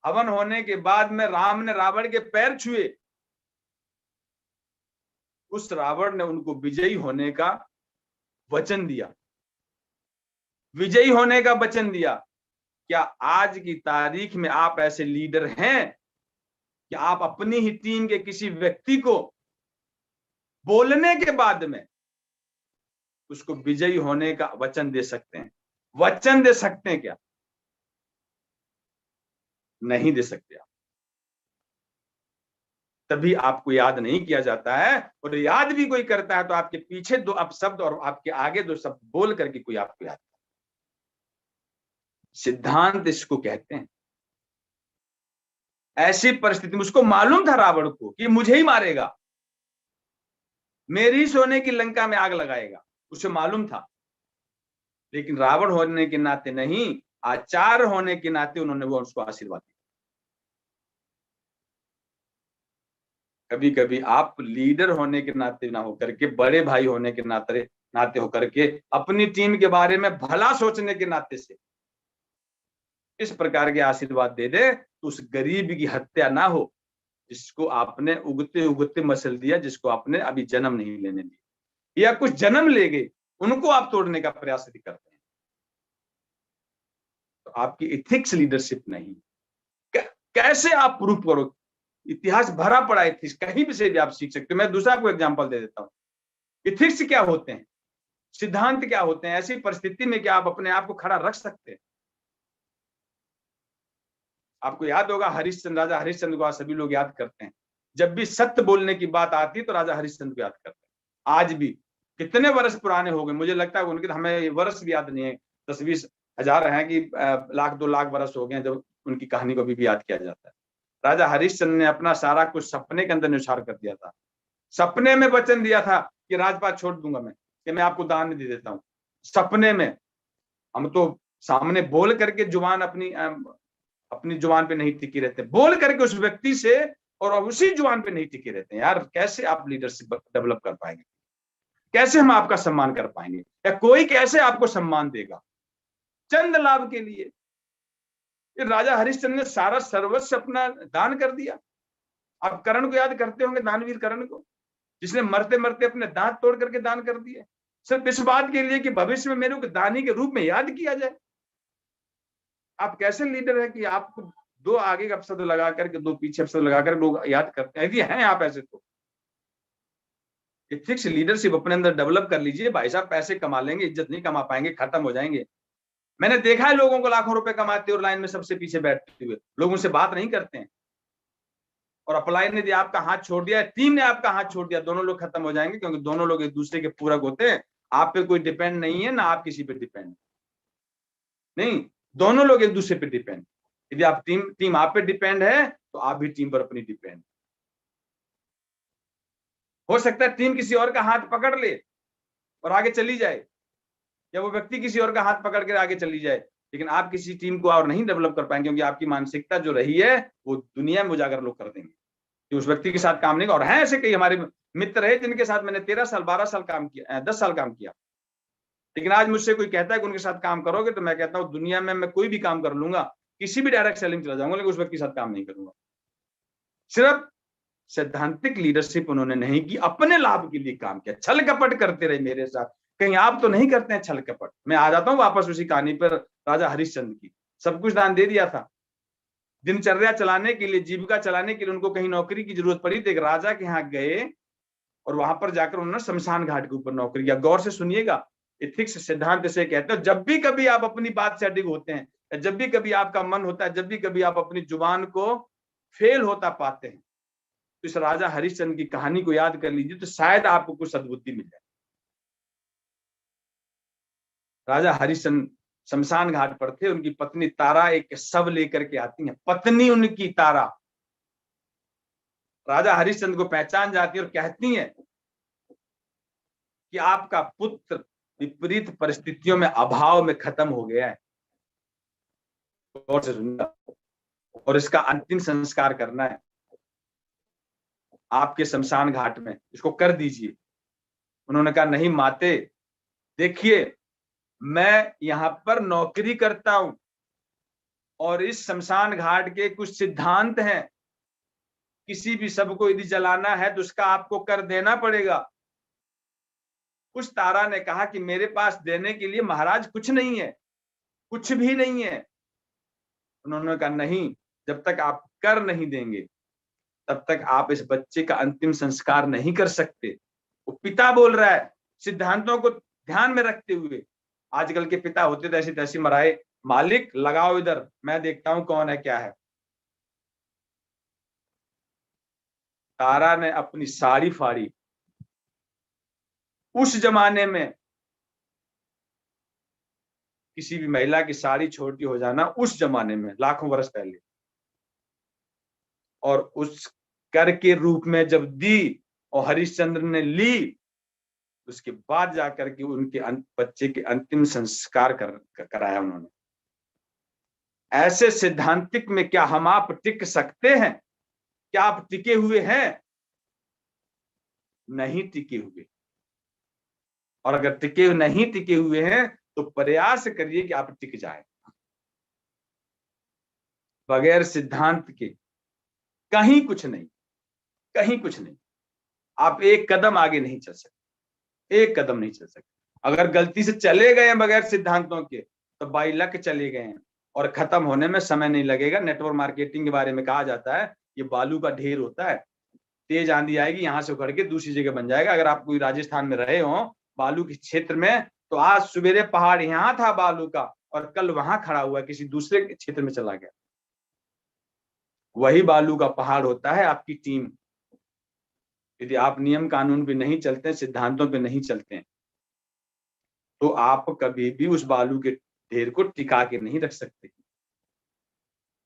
हवन होने के बाद में राम ने रावण के पैर छुए। उस रावण ने उनको विजयी होने का वचन दिया, विजयी होने का वचन दिया। क्या आज की तारीख में आप ऐसे लीडर हैं कि आप अपनी ही टीम के किसी व्यक्ति को बोलने के बाद में उसको विजयी होने का वचन दे सकते हैं? वचन दे सकते हैं क्या? नहीं दे सकते आप। तभी आपको याद नहीं किया जाता है, और याद भी कोई करता है तो आपके पीछे दो अपशब्द और आपके आगे दो शब्द बोल करके कोई आपको याद। सिद्धांत इसको कहते हैं। ऐसी परिस्थिति में उसको मालूम था रावण को कि मुझे ही मारेगा, मेरी सोने की लंका में आग लगाएगा, उसे मालूम था। लेकिन रावण होने के नाते नहीं, आचार्य होने के नाते उन्होंने वो उसको आशीर्वाद दिया। कभी कभी आप लीडर होने के नाते ना होकर के, बड़े भाई होने के नाते होकर के, अपनी टीम के बारे में भला सोचने के नाते से इस प्रकार के आशीर्वाद दे दे, तो उस गरीब की हत्या ना हो जिसको आपने उगते उगते मसल दिया, जिसको आपने अभी जन्म नहीं लेने दिया, या कुछ जन्म ले गए, उनको आप तोड़ने का प्रयास भी करते हैं। तो आपकी इथिक्स लीडरशिप नहीं। कैसे आप प्रूफ करो? इतिहास भरा पड़ा इथिक्स, कहीं भी से भी आप सीख सकते हो। मैं दूसरा को एग्जांपल दे देता हूं। इथिक्स क्या होते हैं, सिद्धांत क्या होते हैं? ऐसी परिस्थिति में क्या आप अपने आप को खड़ा रख सकते हैं? आपको याद होगा हरिश्चंद्र, राजा हरिश्चंद्र को आज सभी लोग याद करते हैं। जब भी सत्य बोलने की बात आती है तो राजा हरिश्चंद्र को याद करते हैं। आज भी कितने वर्ष पुराने हो गए, मुझे लगता है उनके, हमें वर्ष भी याद नहीं है, 10-20 हजार हैं कि लाख 2 लाख वर्ष हो गए जब उनकी कहानी को भी याद किया जाता है। राजा हरिश्चंद्र ने अपना सारा कुछ सपने के अंदर निछावर कर दिया था। सपने में वचन दिया था कि राजपाट छोड़ दूंगा मैं, कि मैं आपको दान दे देता हूं। सपने में, हम तो सामने बोल करके जुबान अपनी जुबान पे नहीं टिकी रहते, बोल करके उस व्यक्ति से और अब उसी जुबान पे नहीं टिके रहते हैं। यार कैसे आप लीडरशिप डेवलप कर पाएंगे, कैसे हम आपका सम्मान कर पाएंगे, या कोई कैसे आपको सम्मान देगा चंद लाभ के लिए। ये राजा हरिश्चंद्र ने सारा सर्वस्व अपना दान कर दिया। आप कर्ण को याद करते होंगे, दानवीर कर्ण को, जिसने मरते मरते अपने दांत तोड़ करके दान कर दिए, सिर्फ इस बात के लिए कि भविष्य में मेरे को दानी के रूप में याद किया जाए। आप कैसे लीडर है कि आपको दो आगे का शब्द लगा करके दो पीछे शब्द लगाकर लोग याद करते हैं? यदि हैं आप ऐसे तो एथिक्स लीडरशिप अपने अंदर डेवलप कर लीजिए। भाई साहब पैसे कमा लेंगे, इज्जत नहीं कमा पाएंगे, खत्म हो जाएंगे। मैंने देखा है लोगों को लाखों रुपए कमाते और लाइन में सबसे पीछे बैठते हुए, लोगों से बात नहीं करते हैं। और अपलाइन ने आपका हाथ छोड़ दिया, टीम ने आपका हाथ छोड़ दिया, दोनों लोग खत्म हो जाएंगे, क्योंकि दोनों लोग एक दूसरे के पूरक होते हैं। आप पे कोई डिपेंड नहीं है, ना आप किसी पे डिपेंड नहीं, दोनों लोग एक दूसरे पे डिपेंड। यदि आप टीम आप पे डिपेंड है तो आप भी टीम पर अपनी डिपेंड। हो सकता है टीम किसी और का हाथ पकड़ ले और आगे चली जाए, या वो व्यक्ति किसी और का हाथ पकड़ कर आगे चली जाए, लेकिन आप किसी टीम को और नहीं डेवलप कर पाएंगे, क्योंकि आपकी मानसिकता जो रही है वो दुनिया में उजागर लोग कर देंगे कि उस व्यक्ति के साथ काम नहीं। और हैं ऐसे कई हमारे मित्र है जिनके साथ मैंने 13 साल 12 साल काम किया, 10 साल काम किया, लेकिन आज मुझसे कोई कहता है कि उनके साथ काम करोगे, तो मैं कहता हूं दुनिया में मैं कोई भी काम कर लूंगा, किसी भी डायरेक्ट सेलिंग चला जाऊंगा, लेकिन उस व्यक्ति के साथ काम नहीं करूंगा। सिर्फ सैद्धांतिक लीडरशिप उन्होंने नहीं की, अपने लाभ के लिए काम किया। छल कपट करते रहे मेरे साथ, कहीं आप तो नहीं करते हैं छल कपट? मैं आ जाता हूं वापस उसी कहानी पर, राजा हरिश्चंद्र की। सब कुछ दान दे दिया था, दिनचर्या चलाने के लिए, जीविका चलाने के लिए उनको कहीं नौकरी की जरूरत पड़ी तो एक राजा के यहाँ गए और वहां पर जाकर उन्होंने शमशान घाट के ऊपर नौकरी किया। गौर से सुनिएगा, एथिक्स सिद्धांत से कहते हैं जब भी कभी आप अपनी बात से अडिग होते हैं, जब भी कभी आपका मन होता है, जब भी कभी आप अपनी जुबान को फेल होता पाते हैं, तो इस राजा हरिश्चंद्र की कहानी को याद कर लीजिए, तो शायद आपको कुछ सद्बुद्धि मिल जाए। राजा हरिश्चंद्र शमशान घाट पर थे, उनकी पत्नी तारा एक शव लेकर के आती है, पत्नी उनकी तारा राजा हरिश्चंद्र को पहचान जाती है और कहती है कि आपका पुत्र विपरीत परिस्थितियों में, अभाव में खत्म हो गया है, और से सुनिएगा, और इसका अंतिम संस्कार करना है आपके शमशान घाट में, इसको कर दीजिए। उन्होंने कहा नहीं माते, देखिए मैं यहां पर नौकरी करता हूं और इस शमशान घाट के कुछ सिद्धांत हैं, किसी भी शव को यदि जलाना है तो उसका आपको कर देना पड़ेगा। उस तारा ने कहा कि मेरे पास देने के लिए महाराज कुछ नहीं है, कुछ भी नहीं है। उन्होंने कहा नहीं, जब तक आप कर नहीं देंगे तब तक आप इस बच्चे का अंतिम संस्कार नहीं कर सकते। वो पिता बोल रहा है, सिद्धांतों को ध्यान में रखते हुए। आजकल के पिता होते तो ऐसी तैसी मराए, मालिक लगाओ इधर, मैं देखता हूं कौन है क्या है। तारा ने अपनी साड़ी फाड़ी। उस जमाने में किसी भी महिला की साड़ी छोटी हो जाना, उस जमाने में लाखों वर्ष पहले, और उस कर के रूप में जब दी और हरिश्चंद्र ने ली, उसके बाद जाकर के उनके बच्चे के अंतिम संस्कार कराया उन्होंने। ऐसे सिद्धांतिक में क्या हम आप टिक सकते हैं? क्या आप टिके हुए हैं? नहीं टिके हुए। और अगर नहीं टिके हुए हैं तो प्रयास करिए कि आप टिक जाएं। बगैर सिद्धांत के कहीं कुछ नहीं, कहीं कुछ नहीं। आप एक कदम आगे नहीं चल सकते, एक कदम नहीं चल सकते। अगर गलती से चले गए हैं बगैर सिद्धांतों के तो बाई लक चले गए हैं, और खत्म होने में समय नहीं लगेगा। नेटवर्क मार्केटिंग के बारे में कहा जाता है, ये बालू का ढेर होता है, तेज आंधी आएगी, यहां से उखड़ के दूसरी जगह बन जाएगा। अगर आप कोई राजस्थान में रहे हो बालू के क्षेत्र में, तो आज सवेरे पहाड़ यहां था बालू का और कल वहां खड़ा हुआ किसी दूसरे क्षेत्र में चला गया। वही बालू का पहाड़ होता है आपकी टीम। यदि आप नियम कानून पे नहीं चलते, सिद्धांतों पे नहीं चलते, तो आप कभी भी उस बालू के ढेर को टिका के नहीं रख सकते।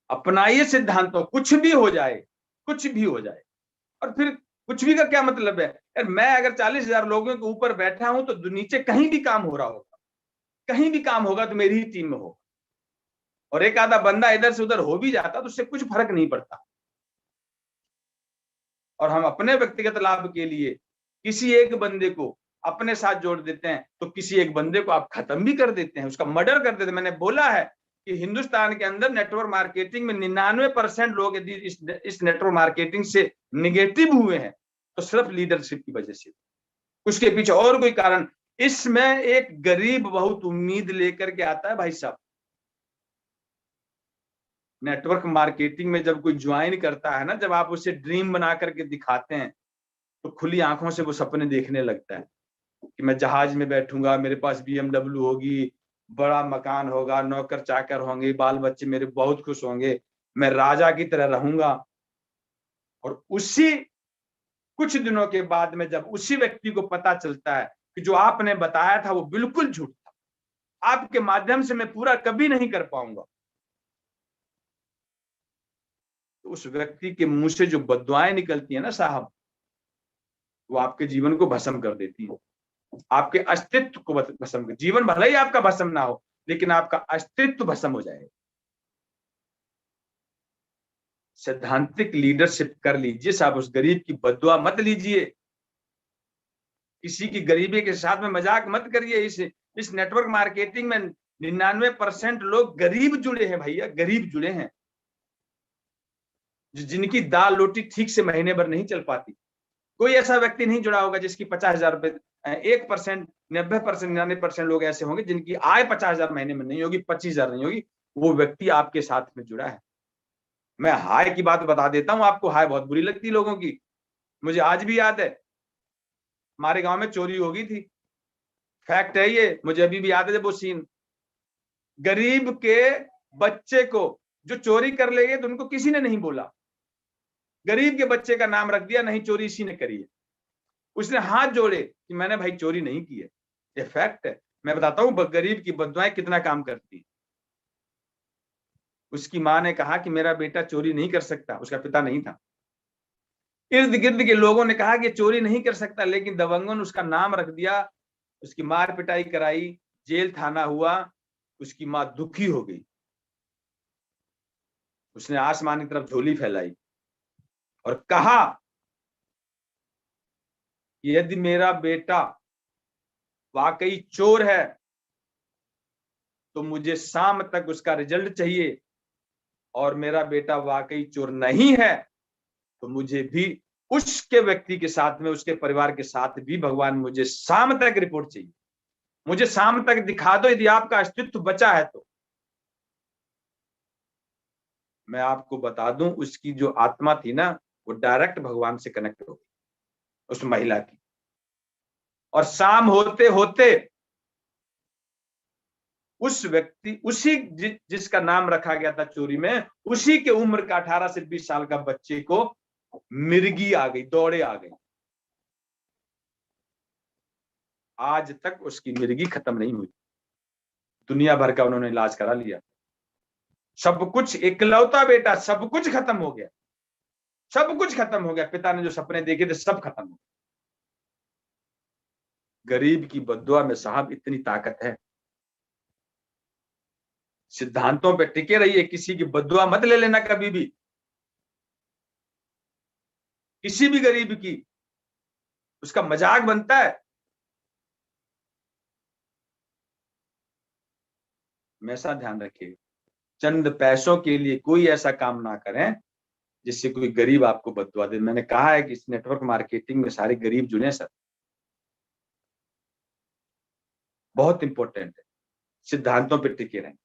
अपनाइए सिद्धांतों, कुछ भी हो जाए, कुछ भी हो जाए। और फिर कुछ भी का क्या मतलब है? यार मैं अगर 40,000 लोगों के ऊपर बैठा हूं तो नीचे कहीं भी काम हो रहा होगा, कहीं भी काम होगा तो मेरी ही टीम में होगा, और एक आधा बंदा इधर से उधर हो भी जाता तो उससे कुछ फर्क नहीं पड़ता। और हम अपने व्यक्तिगत लाभ के लिए किसी एक बंदे को अपने साथ जोड़ देते हैं, तो किसी एक बंदे को आप खत्म भी कर देते हैं, उसका मर्डर कर देते हैं। मैंने बोला है कि हिंदुस्तान के अंदर नेटवर्क मार्केटिंग में 99% लोग यदि इस नेटवर्क मार्केटिंग से निगेटिव हुए हैं तो सिर्फ लीडरशिप की वजह से, उसके पीछे और कोई कारण। इसमें एक गरीब बहुत उम्मीद लेकर के आता है भाई साहब। नेटवर्क मार्केटिंग में जब कोई ज्वाइन करता है ना, जब आप उसे ड्रीम बना करके दिखाते हैं तो खुली आंखों से वो सपने देखने लगता है कि मैं जहाज में बैठूंगा, मेरे पास BMW होगी, बड़ा मकान होगा, नौकर चाकर होंगे, बाल बच्चे मेरे बहुत खुश होंगे, मैं राजा की तरह रहूंगा। और उसी कुछ दिनों के बाद में जब उसी व्यक्ति को पता चलता है कि जो आपने बताया था वो बिल्कुल झूठ था, आपके माध्यम से मैं पूरा कभी नहीं कर पाऊंगा, तो उस व्यक्ति के मुंह से जो बद्दुआएं निकलती है ना साहब, वो आपके जीवन को भस्म कर देती है, आपके अस्तित्व को भस्म कर। जीवन भले ही आपका भस्म ना हो, लेकिन आपका अस्तित्व भस्म हो जाएगा। सैद्धांतिक लीडरशिप कर लीजिए साहब, उस गरीब की बद्दुआ मत लीजिए, किसी की गरीबी के साथ में मजाक मत करिए। इस नेटवर्क मार्केटिंग में 99% लोग गरीब जुड़े हैं भैया, गरीब जुड़े हैं, जिनकी दाल रोटी ठीक से महीने भर नहीं चल पाती। कोई ऐसा व्यक्ति नहीं जुड़ा होगा जिसकी 50,000 रुपए, 1%, 90%, 99% लोग ऐसे होंगे जिनकी आय 50,000 महीने में नहीं होगी, 25,000 नहीं होगी। वो व्यक्ति आपके साथ में जुड़ा है। मैं हाय की बात बता देता हूं आपको, हाय बहुत बुरी लगती है लोगों की। मुझे आज भी याद है, हमारे गांव में चोरी हो गई थी, फैक्ट है ये, मुझे अभी भी याद है जब वो सीन। गरीब के बच्चे को जो चोरी कर ले गए तो उनको किसी ने नहीं बोला, गरीब के बच्चे का नाम रख दिया, नहीं चोरी इसी ने करी है। उसने हाथ जोड़े कि मैंने भाई चोरी नहीं की है, ये फैक्ट है। मैं बताता हूं गरीब की बद्दुआएं कितना काम करती है। उसकी मां ने कहा कि मेरा बेटा चोरी नहीं कर सकता, उसका पिता नहीं था। इर्द गिर्द के लोगों ने कहा कि चोरी नहीं कर सकता, लेकिन दबंगों ने उसका नाम रख दिया, उसकी मार पिटाई कराई, जेल थाना हुआ, उसकी मां दुखी हो गई। उसने आसमान की तरफ झोली फैलाई और कहा यदि मेरा बेटा वाकई चोर है तो मुझे शाम तक उसका रिजल्ट चाहिए, और मेरा बेटा वाकई चोर नहीं है तो मुझे भी उसके व्यक्ति के साथ में, उसके परिवार के साथ भी भगवान मुझे शाम तक रिपोर्ट चाहिए, मुझे शाम तक दिखा दो यदि आपका अस्तित्व बचा है तो। मैं आपको बता दूं, उसकी जो आत्मा थी ना, वो डायरेक्ट भगवान से कनेक्ट हो गई उस महिला की। और शाम होते होते उस व्यक्ति, उसी जिसका नाम रखा गया था चोरी में, उसी के उम्र का 18 से 20 साल का बच्चे को मिर्गी आ गई, दौड़े आ गई। आज तक उसकी मिर्गी खत्म नहीं हुई, दुनिया भर का उन्होंने इलाज करा लिया, सब कुछ, इकलौता बेटा, सब कुछ खत्म हो गया, सब कुछ खत्म हो गया। पिता ने जो सपने देखे थे सब खत्म हो गए। गरीब की बद्दुआ में साहब इतनी ताकत है। सिद्धांतों पे टिके रहिए, किसी की बद्दुआ मत ले लेना कभी भी, किसी भी गरीब की, उसका मजाक बनता है। हमेशा ध्यान रखिए, चंद पैसों के लिए कोई ऐसा काम ना करें जिससे कोई गरीब आपको बद्दुआ दे। मैंने कहा है कि इस नेटवर्क मार्केटिंग में सारे गरीब जुड़े सर, बहुत इंपॉर्टेंट है। सिद्धांतों पे टिके रहें,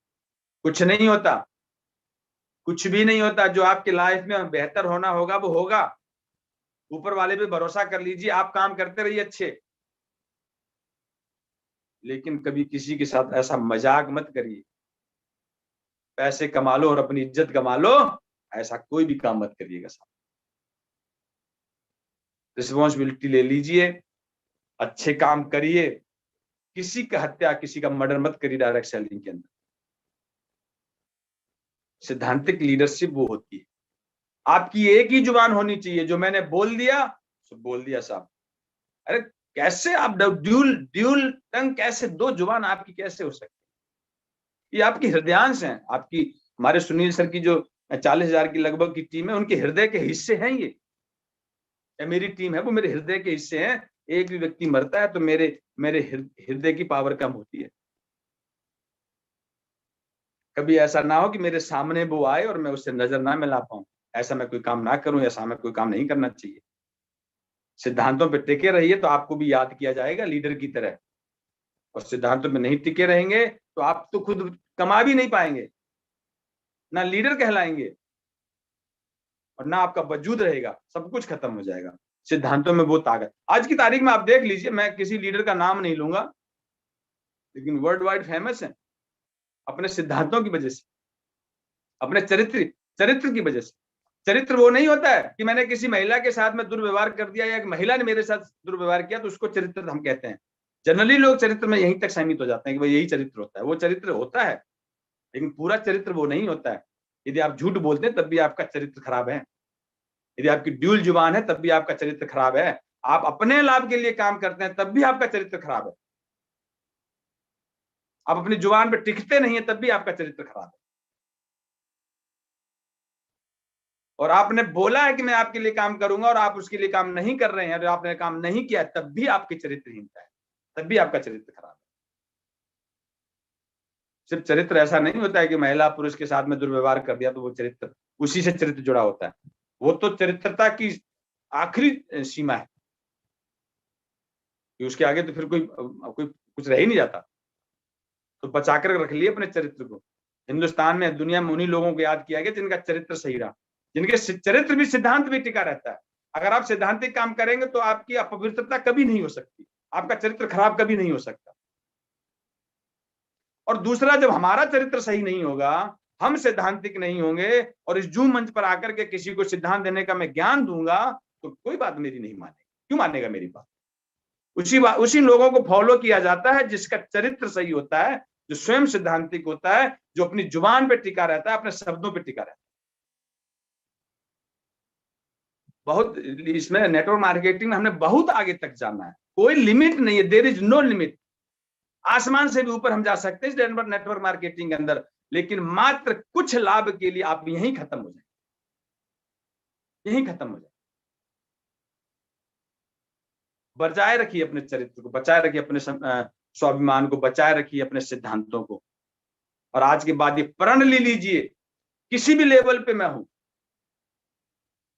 कुछ नहीं होता, कुछ भी नहीं होता। जो आपके लाइफ में बेहतर होना होगा वो होगा, ऊपर वाले पे भरोसा कर लीजिए, आप काम करते रहिए अच्छे, लेकिन कभी किसी के साथ ऐसा मजाक मत करिए। पैसे कमा लो और अपनी इज्जत कमा लो, ऐसा कोई भी काम मत करिएगा साहब। रिस्पॉन्सिबिलिटी ले लीजिए, अच्छे काम करिए, किसी का हत्या, किसी का मर्डर मत करिए डायरेक्ट सेलिंग के अंदर। सिद्धांतिक लीडरशिप वो होती है, आपकी एक ही जुबान होनी चाहिए, जो मैंने बोल दिया सो बोल दिया साहब। अरे कैसे आप ड्यूल टंग, कैसे दो जुबान आपकी कैसे हो सकती? ये आपकी हृदयांश हैं, आपकी, हमारे सुनील सर की जो 40,000 की लगभग की टीम है, उनके हृदय के हिस्से हैं ये। या मेरी टीम है, वो मेरे हृदय के हिस्से हैं। एक भी व्यक्ति मरता है तो मेरे मेरे हृदय की पावर कम होती है। कभी ऐसा ना हो कि मेरे सामने वो आए और मैं उससे नजर ना मिला पाऊं। ऐसा मैं कोई काम ना करूं, ऐसा मैं कोई काम नहीं करना चाहिए। सिद्धांतों पे टिके रहिए तो आपको भी याद किया जाएगा लीडर की तरह, और सिद्धांतों पे नहीं टिके रहेंगे तो आप तो खुद कमा भी नहीं पाएंगे, ना लीडर कहलाएंगे और ना आपका वजूद रहेगा, सब कुछ खत्म हो जाएगा। सिद्धांतों में वो ताकत, आज की तारीख में आप देख लीजिए, मैं किसी लीडर का नाम नहीं लूंगा, लेकिन वर्ल्ड वाइड फेमस है अपने सिद्धांतों की वजह से, अपने चरित्र की वजह से। चरित्र वो नहीं होता है कि मैंने किसी महिला के साथ में दुर्व्यवहार कर दिया या महिला ने मेरे साथ दुर्व्यवहार किया तो उसको चरित्र हम कहते हैं। जनरली लोग चरित्र में यहीं तक सीमित हो जाते हैं कि भाई यही चरित्र होता है। वो चरित्र होता है, लेकिन पूरा चरित्र वो नहीं होता है। यदि आप झूठ बोलते हैं तब भी आपका चरित्र खराब है, यदि आपकी ड्यूल जुबान है तब भी आपका चरित्र खराब है, आप अपने लाभ के लिए काम करते हैं तब भी आपका चरित्र खराब है, आप अपनी जुबान पे टिकते नहीं है तब भी आपका चरित्र खराब है, और आपने बोला है कि मैं आपके लिए काम करूंगा और आप उसके लिए काम नहीं कर रहे हैं और आपने काम नहीं किया तब भी आपकी चरित्रहीनता है, तब भी आपका चरित्र खराब है। सिर्फ चरित्र ऐसा नहीं होता है कि महिला पुरुष के साथ में दुर्व्यवहार कर दिया तो वो चरित्र, उसी से चरित्र जुड़ा होता है। वो तो चरित्रता की आखिरी सीमा है कि उसके आगे तो फिर कोई कुछ रह ही नहीं जाता। तो बचाकर रख लिए अपने चरित्र को। हिंदुस्तान में, दुनिया में उन्हीं लोगों को याद किया गया जिनका चरित्र सही रहा, जिनके चरित्र भी, सिद्धांत भी टिका रहता है। अगर आप सिद्धांतिक काम करेंगे तो आपकी अपवित्रता कभी नहीं हो सकती, आपका चरित्र खराब कभी नहीं हो सकता। और दूसरा, जब हमारा चरित्र सही नहीं होगा, हम सिद्धांतिक नहीं होंगे और इस जूम मंच पर आकर के किसी को सिद्धांत देने का मैं ज्ञान दूंगा तो कोई बात मेरी नहीं मानेगा। क्यों मानेगा मेरी बात? उसी लोगों को फॉलो किया जाता है जिसका चरित्र सही होता है, जो स्वयं सिद्धांतिक होता है, जो अपनी जुबान पे टिका रहता है, अपने शब्दों पे टिका रहता है। बहुत इसमें नेटवर्क मार्केटिंग में हमने बहुत आगे तक जाना है, कोई लिमिट नहीं है, देयर इज नो लिमिट। आसमान से भी ऊपर हम जा सकते हैं नेटवर्क मार्केटिंग के अंदर, लेकिन मात्र कुछ लाभ के लिए आप यहीं खत्म हो जाए, यहीं खत्म हो जाए। बचाए रखिए अपने चरित्र को, बचाए रखिए अपने स्वाभिमान को, बचाए रखिए अपने सिद्धांतों को। और आज के बाद ये प्रण ले लीजिए, किसी भी लेवल पे मैं हूं,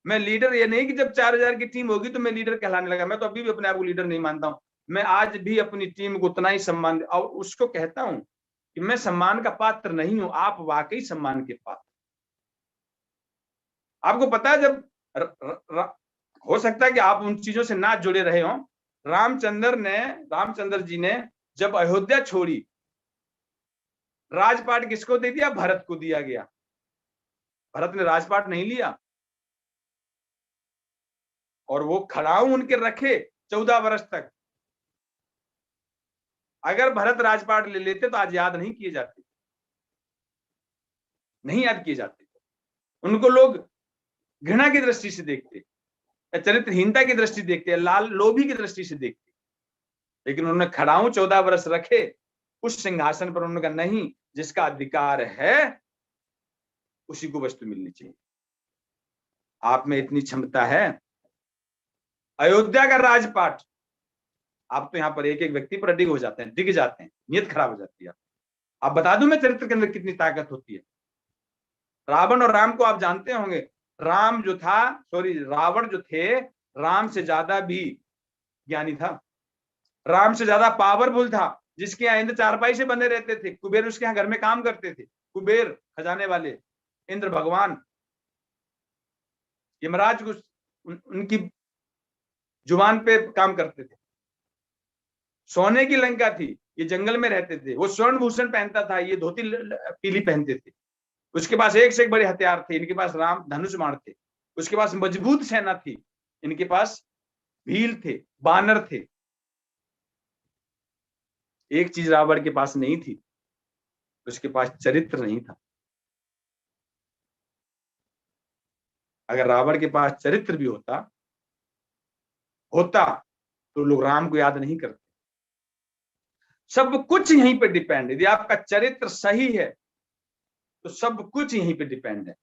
मैं लीडर, ये नहीं कि जब 4000 की टीम होगी तो मैं लीडर कहलाने लगा। मैं तो अभी भी अपने आप को लीडर नहीं मानता हूं। मैं आज भी अपनी टीम को उतना ही सम्मान, और उसको कहता हूं कि मैं सम्मान का पात्र नहीं हूं, आप वाकई सम्मान के पात्र। आपको पता है, जब हो सकता है कि आप उन चीजों से ना जुड़े रहे हों, रामचंद्र जी ने जब अयोध्या छोड़ी, राजपाट किसको दे दिया? भरत को दिया गया। भरत ने राजपाट नहीं लिया, और वो खड़ाऊ उनके रखे 14 वर्ष तक। अगर भरत राजपाट ले लेते तो आज याद नहीं किए जाते, नहीं याद किए जाते। उनको लोग घृणा की दृष्टि से देखते, चरित्रहीनता की दृष्टि देखते, लाल लोभी की दृष्टि से देखते। लेकिन उन्होंने खड़ाऊ 14 वर्ष रखे उस सिंहासन पर। उन्होंने कहा नहीं, जिसका अधिकार है उसी को वस्तु मिलनी चाहिए। आप में इतनी क्षमता है। अयोध्या का राजपाट, आप तो यहाँ पर एक एक व्यक्ति पर अडिग हो जाते हैं, डिग जाते हैं, नीयत खराब हो जाती है। आप बता दूं मैं चरित्र के अंदर कितनी ताकत होती है। रावण और राम को आप जानते होंगे। रावण जो थे, राम से ज्यादा भी ज्ञानी था, राम से ज्यादा पावरफुल था। जिसके यहाँ इंद्र चारपाई से बने रहते थे, कुबेर उसके यहाँ घर में काम करते थे। कुबेर खजाने वाले, इंद्र भगवान, यमराज को उनकी जुबान पे काम करते थे। सोने की लंका थी, ये जंगल में रहते थे। वो स्वर्ण भूषण पहनता था, ये धोती पीली पहनते थे। उसके पास एक से एक बड़े हथियार थे। इनके पास राम धनुष बाण थे। उसके पास मजबूत सेना थी। इनके पास भील थे, बानर थे। एक चीज रावण के पास नहीं थी, उसके पास चरित्र नहीं था। अगर रावण के पास चरित्र भी होता तो लोग राम को याद नहीं करते। सब कुछ यहीं पे डिपेंड है। यदि आपका चरित्र सही है तो सब कुछ यहीं पे डिपेंड है,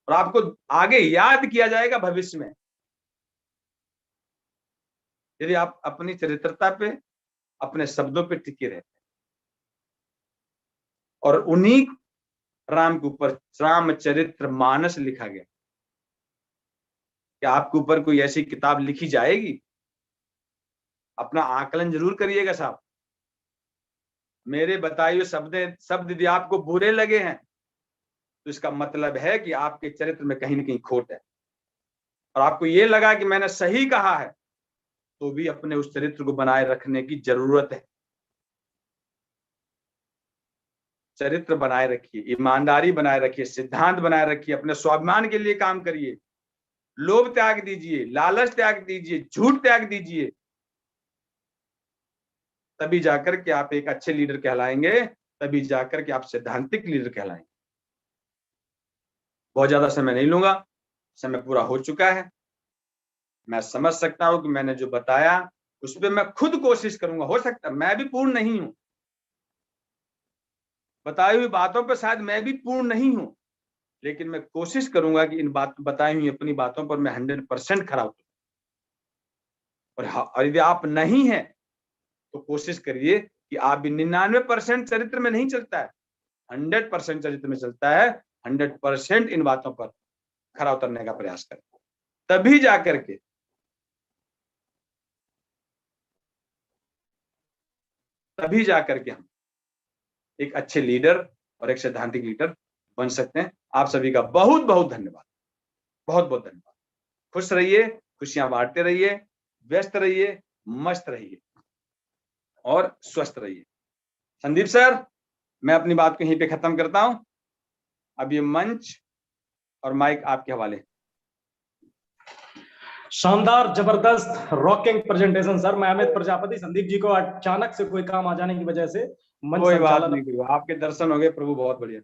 और आपको आगे याद किया जाएगा भविष्य में। यदि आप अपनी चरित्रता पे, अपने शब्दों पे टिके रहते और उन्हीं राम के ऊपर रामचरित्र मानस लिखा गया। क्या आपके ऊपर कोई ऐसी किताब लिखी जाएगी? अपना आकलन जरूर करिएगा साहब। मेरे बताए हुए शब्द यदि आपको बुरे लगे हैं तो इसका मतलब है कि आपके चरित्र में कहीं ना कहीं खोट है, और आपको ये लगा कि मैंने सही कहा है तो भी अपने उस चरित्र को बनाए रखने की जरूरत है। चरित्र बनाए रखिए, ईमानदारी बनाए रखिए, सिद्धांत बनाए रखिए, अपने स्वाभिमान के लिए काम करिए, लोभ त्याग दीजिए, लालच त्याग दीजिए, झूठ त्याग दीजिए, तभी जाकर के आप एक अच्छे लीडर कहलाएंगे, तभी जाकर के आप सैद्धांतिक लीडर कहलाएंगे। बहुत ज्यादा समय नहीं लूंगा, समय पूरा हो चुका है। मैं समझ सकता हूं कि मैंने जो बताया उस पर मैं खुद कोशिश करूंगा। हो सकता है मैं भी पूर्ण नहीं हूं, बताई हुई बातों पर शायद मैं भी पूर्ण नहीं हूं, लेकिन मैं कोशिश करूंगा कि इन बताई हुई अपनी बातों पर मैं 100% खरा उतरूं। और यदि आप नहीं है तो कोशिश करिए कि आप भी 99% चरित्र में नहीं चलता है, 100% चरित्र में चलता है। 100% इन बातों पर खरा उतरने का प्रयास करें, तभी जाकर के हम एक अच्छे लीडर और एक सैद्धांतिक लीडर बन सकते हैं। आप सभी का बहुत बहुत धन्यवाद, बहुत बहुत धन्यवाद। खुश रहिए, खुशियां बांटते रहिए, व्यस्त रहिए, मस्त रहिए और स्वस्थ रहिए। संदीप सर, मैं अपनी बात को यहीं पे खत्म करता हूं। अब ये मंच और माइक आपके हवाले। शानदार, जबरदस्त, रॉकिंग प्रेजेंटेशन सर। मैं अमित प्रजापति, संदीप जी को अचानक से कोई काम आ जाने की वजह से मंच कोई बात संचालन, नहीं, आपके दर्शन हो गए प्रभु, बहुत बढ़िया।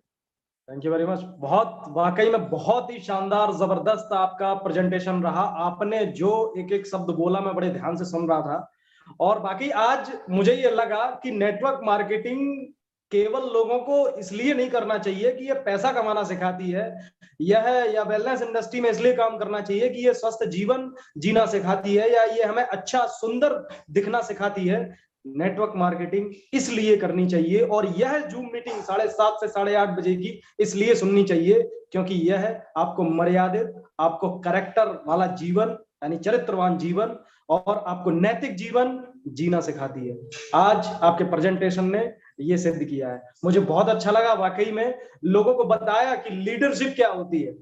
Thank you very much. बहुत वाकई में बहुत ही शानदार, जबरदस्त आपका प्रेजेंटेशन रहा। आपने जो एक एक शब्द बोला मैं बड़े ध्यान से सुन रहा था, और बाकी आज मुझे ये लगा कि नेटवर्क मार्केटिंग केवल लोगों को इसलिए नहीं करना चाहिए कि ये पैसा कमाना सिखाती है, यह या वेलनेस इंडस्ट्री में इसलिए काम करना चाहिए कि ये स्वस्थ जीवन जीना सिखाती है, या ये हमें अच्छा सुंदर दिखना सिखाती है। नेटवर्क मार्केटिंग इसलिए करनी चाहिए, और यह जूम मीटिंग 7:30 से 8:30 बजे की इसलिए सुननी चाहिए क्योंकि यह आपको मर्यादित, आपको कैरेक्टर वाला जीवन यानी चरित्रवान जीवन और आपको नैतिक जीवन जीना सिखाती है। आज आपके प्रेजेंटेशन ने ये सिद्ध किया है। मुझे बहुत अच्छा लगा, वाकई में लोगों को बताया कि लीडरशिप क्या होती है,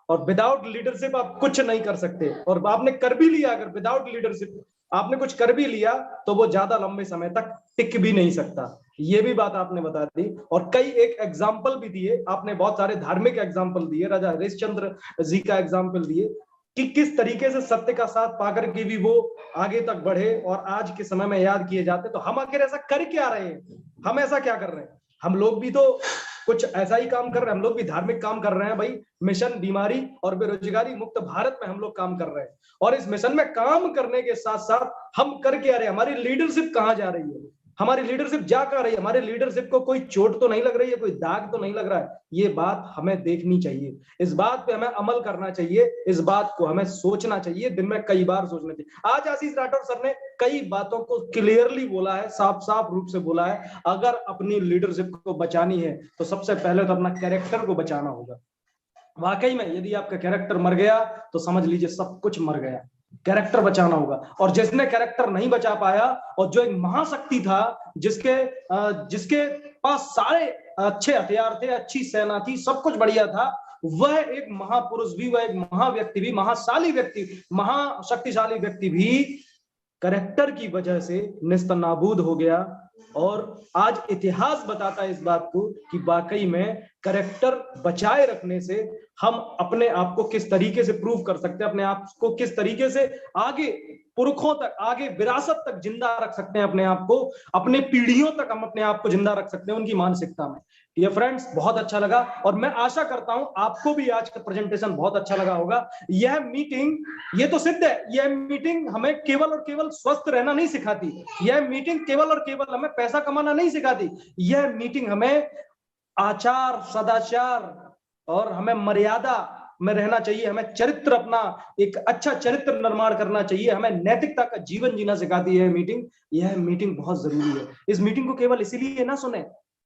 और विदाउट लीडरशिप आप कुछ नहीं कर सकते, और आपने कर भी लिया। अगर विदाउट लीडरशिप आपने कुछ कर भी लिया तो वो ज्यादा लंबे समय तक टिक भी नहीं सकता। ये भी बात आपने बता दी, और कई एक एग्जाम्पल भी दिए आपने, बहुत सारे धार्मिक एग्जाम्पल दिए, राजा हरिश्चंद्र जी का एग्जाम्पल दिए कि किस तरीके से सत्य का साथ पाकर के भी वो आगे तक बढ़े और आज के समय में याद किए जाते। तो हम आखिर ऐसा कर क्या रहे हैं? हम ऐसा क्या कर रहे हैं? हम लोग भी तो कुछ ऐसा ही काम कर रहे हैं, हम लोग भी धार्मिक काम कर रहे हैं भाई। मिशन बीमारी और बेरोजगारी मुक्त भारत में हम लोग काम कर रहे हैं, और इस मिशन में काम करने के साथ साथ हम कर क्या रहे हैं? हमारी लीडरशिप कहाँ जा रही है? हमारी लीडरशिप जा कर रही है? हमारी लीडरशिप को कोई चोट तो नहीं लग रही है, कोई दाग तो नहीं लग रहा है? ये बात हमें देखनी चाहिए, इस बात पे हमें अमल करना चाहिए, इस बात को हमें सोचना चाहिए, दिन में कई बार सोचना चाहिए। आज आशीष राठौर सर ने कई बातों को क्लियरली बोला है, साफ साफ रूप से बोला है। अगर अपनी लीडरशिप को बचानी है तो सबसे पहले तो अपना कैरेक्टर को बचाना होगा। वाकई में यदि आपका कैरेक्टर मर गया तो समझ लीजिए सब कुछ मर गया। कैरेक्टर बचाना होगा, और जिसने कैरेक्टर नहीं बचा पाया, और जो एक महाशक्ति था, जिसके पास सारे अच्छे हथियार थे, अच्छी सेना थी, सब कुछ बढ़िया था, वह एक महापुरुष भी, वह एक महाव्यक्ति भी, महाशाली व्यक्ति, महाशक्तिशाली व्यक्ति भी कैरेक्टर की वजह से निस्तनाबूद हो गया। और आज इतिहास बताता है इस बात को कि वाकई में कैरेक्टर बचाए रखने से हम अपने आप को किस तरीके से प्रूव कर सकते हैं, अपने आप को किस तरीके से आगे पुरखों तक, आगे विरासत तक जिंदा रख सकते हैं, अपने आप को, अपने पीढ़ियों तक हम अपने आप को जिंदा रख सकते हैं उनकी मानसिकता में। ये फ्रेंड्स बहुत अच्छा लगा, और मैं आशा करता हूं आपको भी आज का प्रेजेंटेशन बहुत अच्छा लगा होगा। यह मीटिंग, ये तो सिद्ध है, यह मीटिंग हमें केवल और केवल स्वस्थ रहना नहीं सिखाती, यह मीटिंग केवल और केवल हमें पैसा कमाना नहीं सिखाती, यह मीटिंग हमें आचार, सदाचार और हमें मर्यादा, में रहना चाहिए, हमें चरित्र अपना एक अच्छा चरित्र निर्माण करना चाहिए, हमें नैतिकता का जीवन जीना सिखाती है मीटिंग। यह मीटिंग बहुत जरूरी है। इस मीटिंग को केवल इसीलिए ना सुने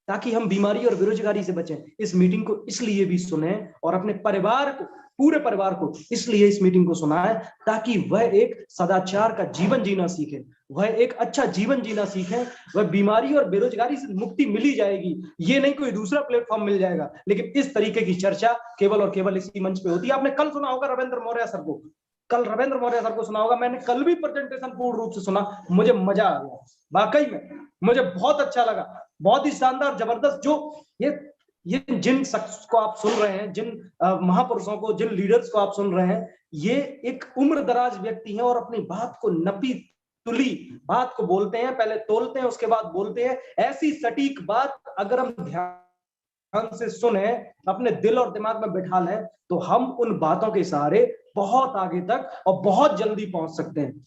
ताकि हम बीमारी और बेरोजगारी से बचें, इस मीटिंग को इसलिए भी सुने और अपने परिवार को, पूरे परिवार को इसलिए इस मीटिंग को सुनाए ताकि वह एक सदाचार का जीवन जीना सीखे, वह एक अच्छा जीवन जीना सीखे, वह बीमारी और बेरोजगारी से मुक्ति मिली जाएगी। ये नहीं कोई दूसरा प्लेटफॉर्म मिल जाएगा, लेकिन इस तरीके की चर्चा केवल और केवल इसी मंच पे होती है। आपने कल सुना होगा रविंद्र मौर्य सर को, कल रविंद्र मौर्य सर को सुना होगा, मैंने कल भी प्रेजेंटेशन पूर्ण रूप से सुना, मुझे मजा आ गया, वाकई में मुझे बहुत अच्छा लगा, बहुत ही शानदार जबरदस्त। जो ये जिन शख्स को आप सुन रहे हैं, जिन महापुरुषों को, जिन लीडर्स को आप सुन रहे हैं, ये एक उम्र दराज व्यक्ति है और अपनी बात को नपी तुली बात को बोलते हैं, पहले तोलते हैं उसके बाद बोलते हैं। ऐसी सटीक बात अगर हम ध्यान से सुने, अपने दिल और दिमाग में बिठा लें, तो हम उन बातों के सहारे बहुत आगे तक और बहुत जल्दी पहुंच सकते हैं।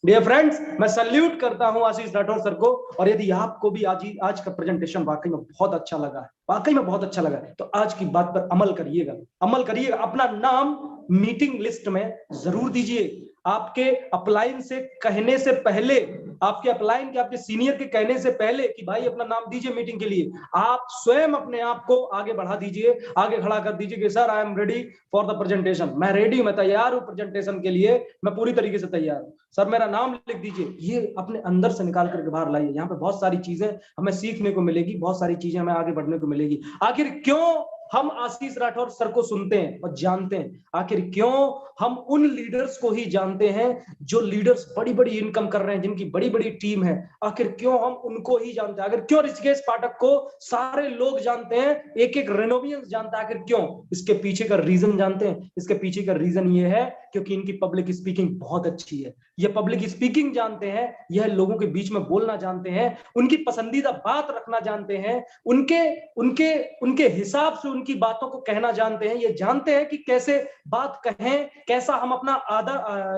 डियर फ्रेंड्स, मैं सल्यूट करता हूं आशीष राठौर सर को, और यदि आपको भी आज का प्रेजेंटेशन वाकई में बहुत अच्छा लगा है, वाकई में बहुत अच्छा लगा है, तो आज की बात पर अमल करिएगा, अपना नाम मीटिंग लिस्ट में जरूर दीजिए। आपके अपलाइन से कहने से पहले, आपके अपलाइन के, आपके सीनियर के कहने से पहले कि भाई अपना नाम दीजिए मीटिंग के लिए, आप स्वयं अपने आप को आगे बढ़ा दीजिए, आगे खड़ा कर दीजिए कि sir I am ready for the presentation, मैं रेडी, मैं तैयार हूं प्रेजेंटेशन के लिए, मैं पूरी तरीके से तैयार हूं, सर मेरा नाम लिख दीजिए। ये अपने अंदर से निकाल करके बाहर लाइए। यहाँ पे बहुत सारी चीजें हमें सीखने को मिलेगी, बहुत सारी चीजें हमें आगे बढ़ने को मिलेगी। आखिर क्यों हम आशीष राठौर सर को सुनते हैं और जानते हैं? आखिर क्यों हम उन लीडर्स को ही जानते हैं जो लीडर्स बड़ी बड़ी इनकम कर रहे हैं, जिनकी बड़ी बड़ी टीम है? आखिर क्यों हम उनको ही जानते हैं? आखिर क्यों ऋषिकेश पाठक को सारे लोग जानते हैं, एक एक रेनोवियंस जानता है? आखिर क्यों? इसके पीछे का रीजन जानते हैं? इसके पीछे का रीजन ये है क्योंकि इनकी पब्लिक स्पीकिंग बहुत अच्छी है। ये पब्लिक स्पीकिंग जानते हैं, यह लोगों के बीच में बोलना जानते हैं, उनकी पसंदीदा बात रखना जानते हैं, उनके हिसाब से उनकी बातों को कहना जानते हैं। ये जानते हैं कि कैसे बात कहें, कैसा हम अपना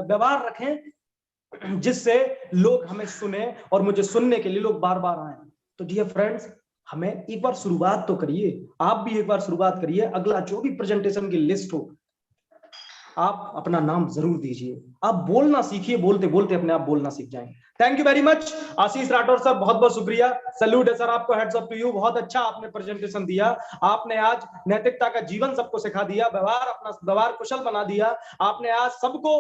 व्यवहार रखें जिससे लोग हमें सुने और मुझे सुनने के लिए लोग बार बार आए। तो डियर फ्रेंड्स, हमें एक बार शुरुआत तो करिए, आप भी एक बार शुरुआत करिए। अगला जो भी प्रेजेंटेशन की लिस्ट हो, आप अपना नाम जरूर दीजिए, आप बोलना सीखिए, बोलते बोलते अपने आप बोलना सीख जाएंगे। Thank you very much Ashish Rathore sir, बहुत बहुत शुक्रिया, सैल्यूट है सर आपको, हेड्स अप टू यू। बहुत अच्छा आपने प्रेजेंटेशन दिया, आपने आज नैतिकता का जीवन सबको सिखा दिया, अपना व्यवहार कुशल बना दिया, आपने आज सबको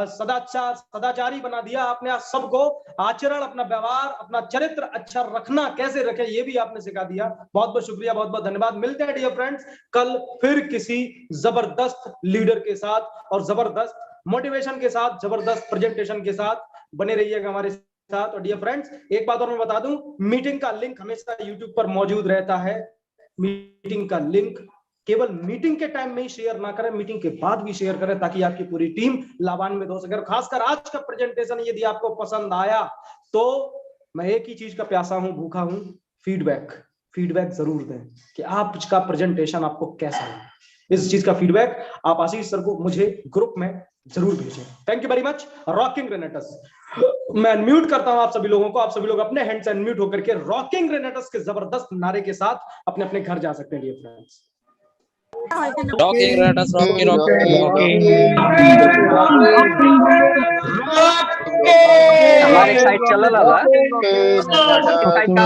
सदाचारी बना दिया, आपने आज सबको आचरण, अपना व्यवहार, अपना चरित्र अच्छा रखना कैसे रखे, ये भी आपने सिखा दिया। बहुत बहुत शुक्रिया, बहुत बहुत धन्यवाद। मिलते हैं डियर फ्रेंड्स कल फिर किसी जबरदस्त लीडर के साथ और जबरदस्त मोटिवेशन के साथ, जबरदस्त प्रेजेंटेशन के साथ। बने रहिएगा हमारे साथ। और डियर फ्रेंड्स, एक बात और मैं बता दूं, मीटिंग का लिंक हमेशा यूट्यूब पर मौजूद रहता है। मीटिंग का लिंक केवल मीटिंग के टाइम में ही शेयर ना करें, मीटिंग के बाद भी शेयर करें ताकि आपकी पूरी टीम लाभान्वित हो सके। खासकर आज का प्रेजेंटेशन यदि आपको पसंद आया तो मैं एक ही चीज का प्यासा हूं, भूखा हूं, फीडबैक जरूर दें कि आपका प्रेजेंटेशन आपको कैसा लगा। इस चीज का फीडबैक आप आशीष सर को मुझे ग्रुप में जरूर भेजें। Thank you very much. Rocking रेनेटस, मैं अनम्यूट करता हूं आप सभी लोगों को। आप सभी लोग अपने हैंड से अनम्यूट होकर के रॉकिंग रेनेटस के जबरदस्त नारे के साथ अपने अपने घर जा सकते हैं डियर फ्रेंड्स। रॉकिंग रेनेटस, हमारे साइड चलल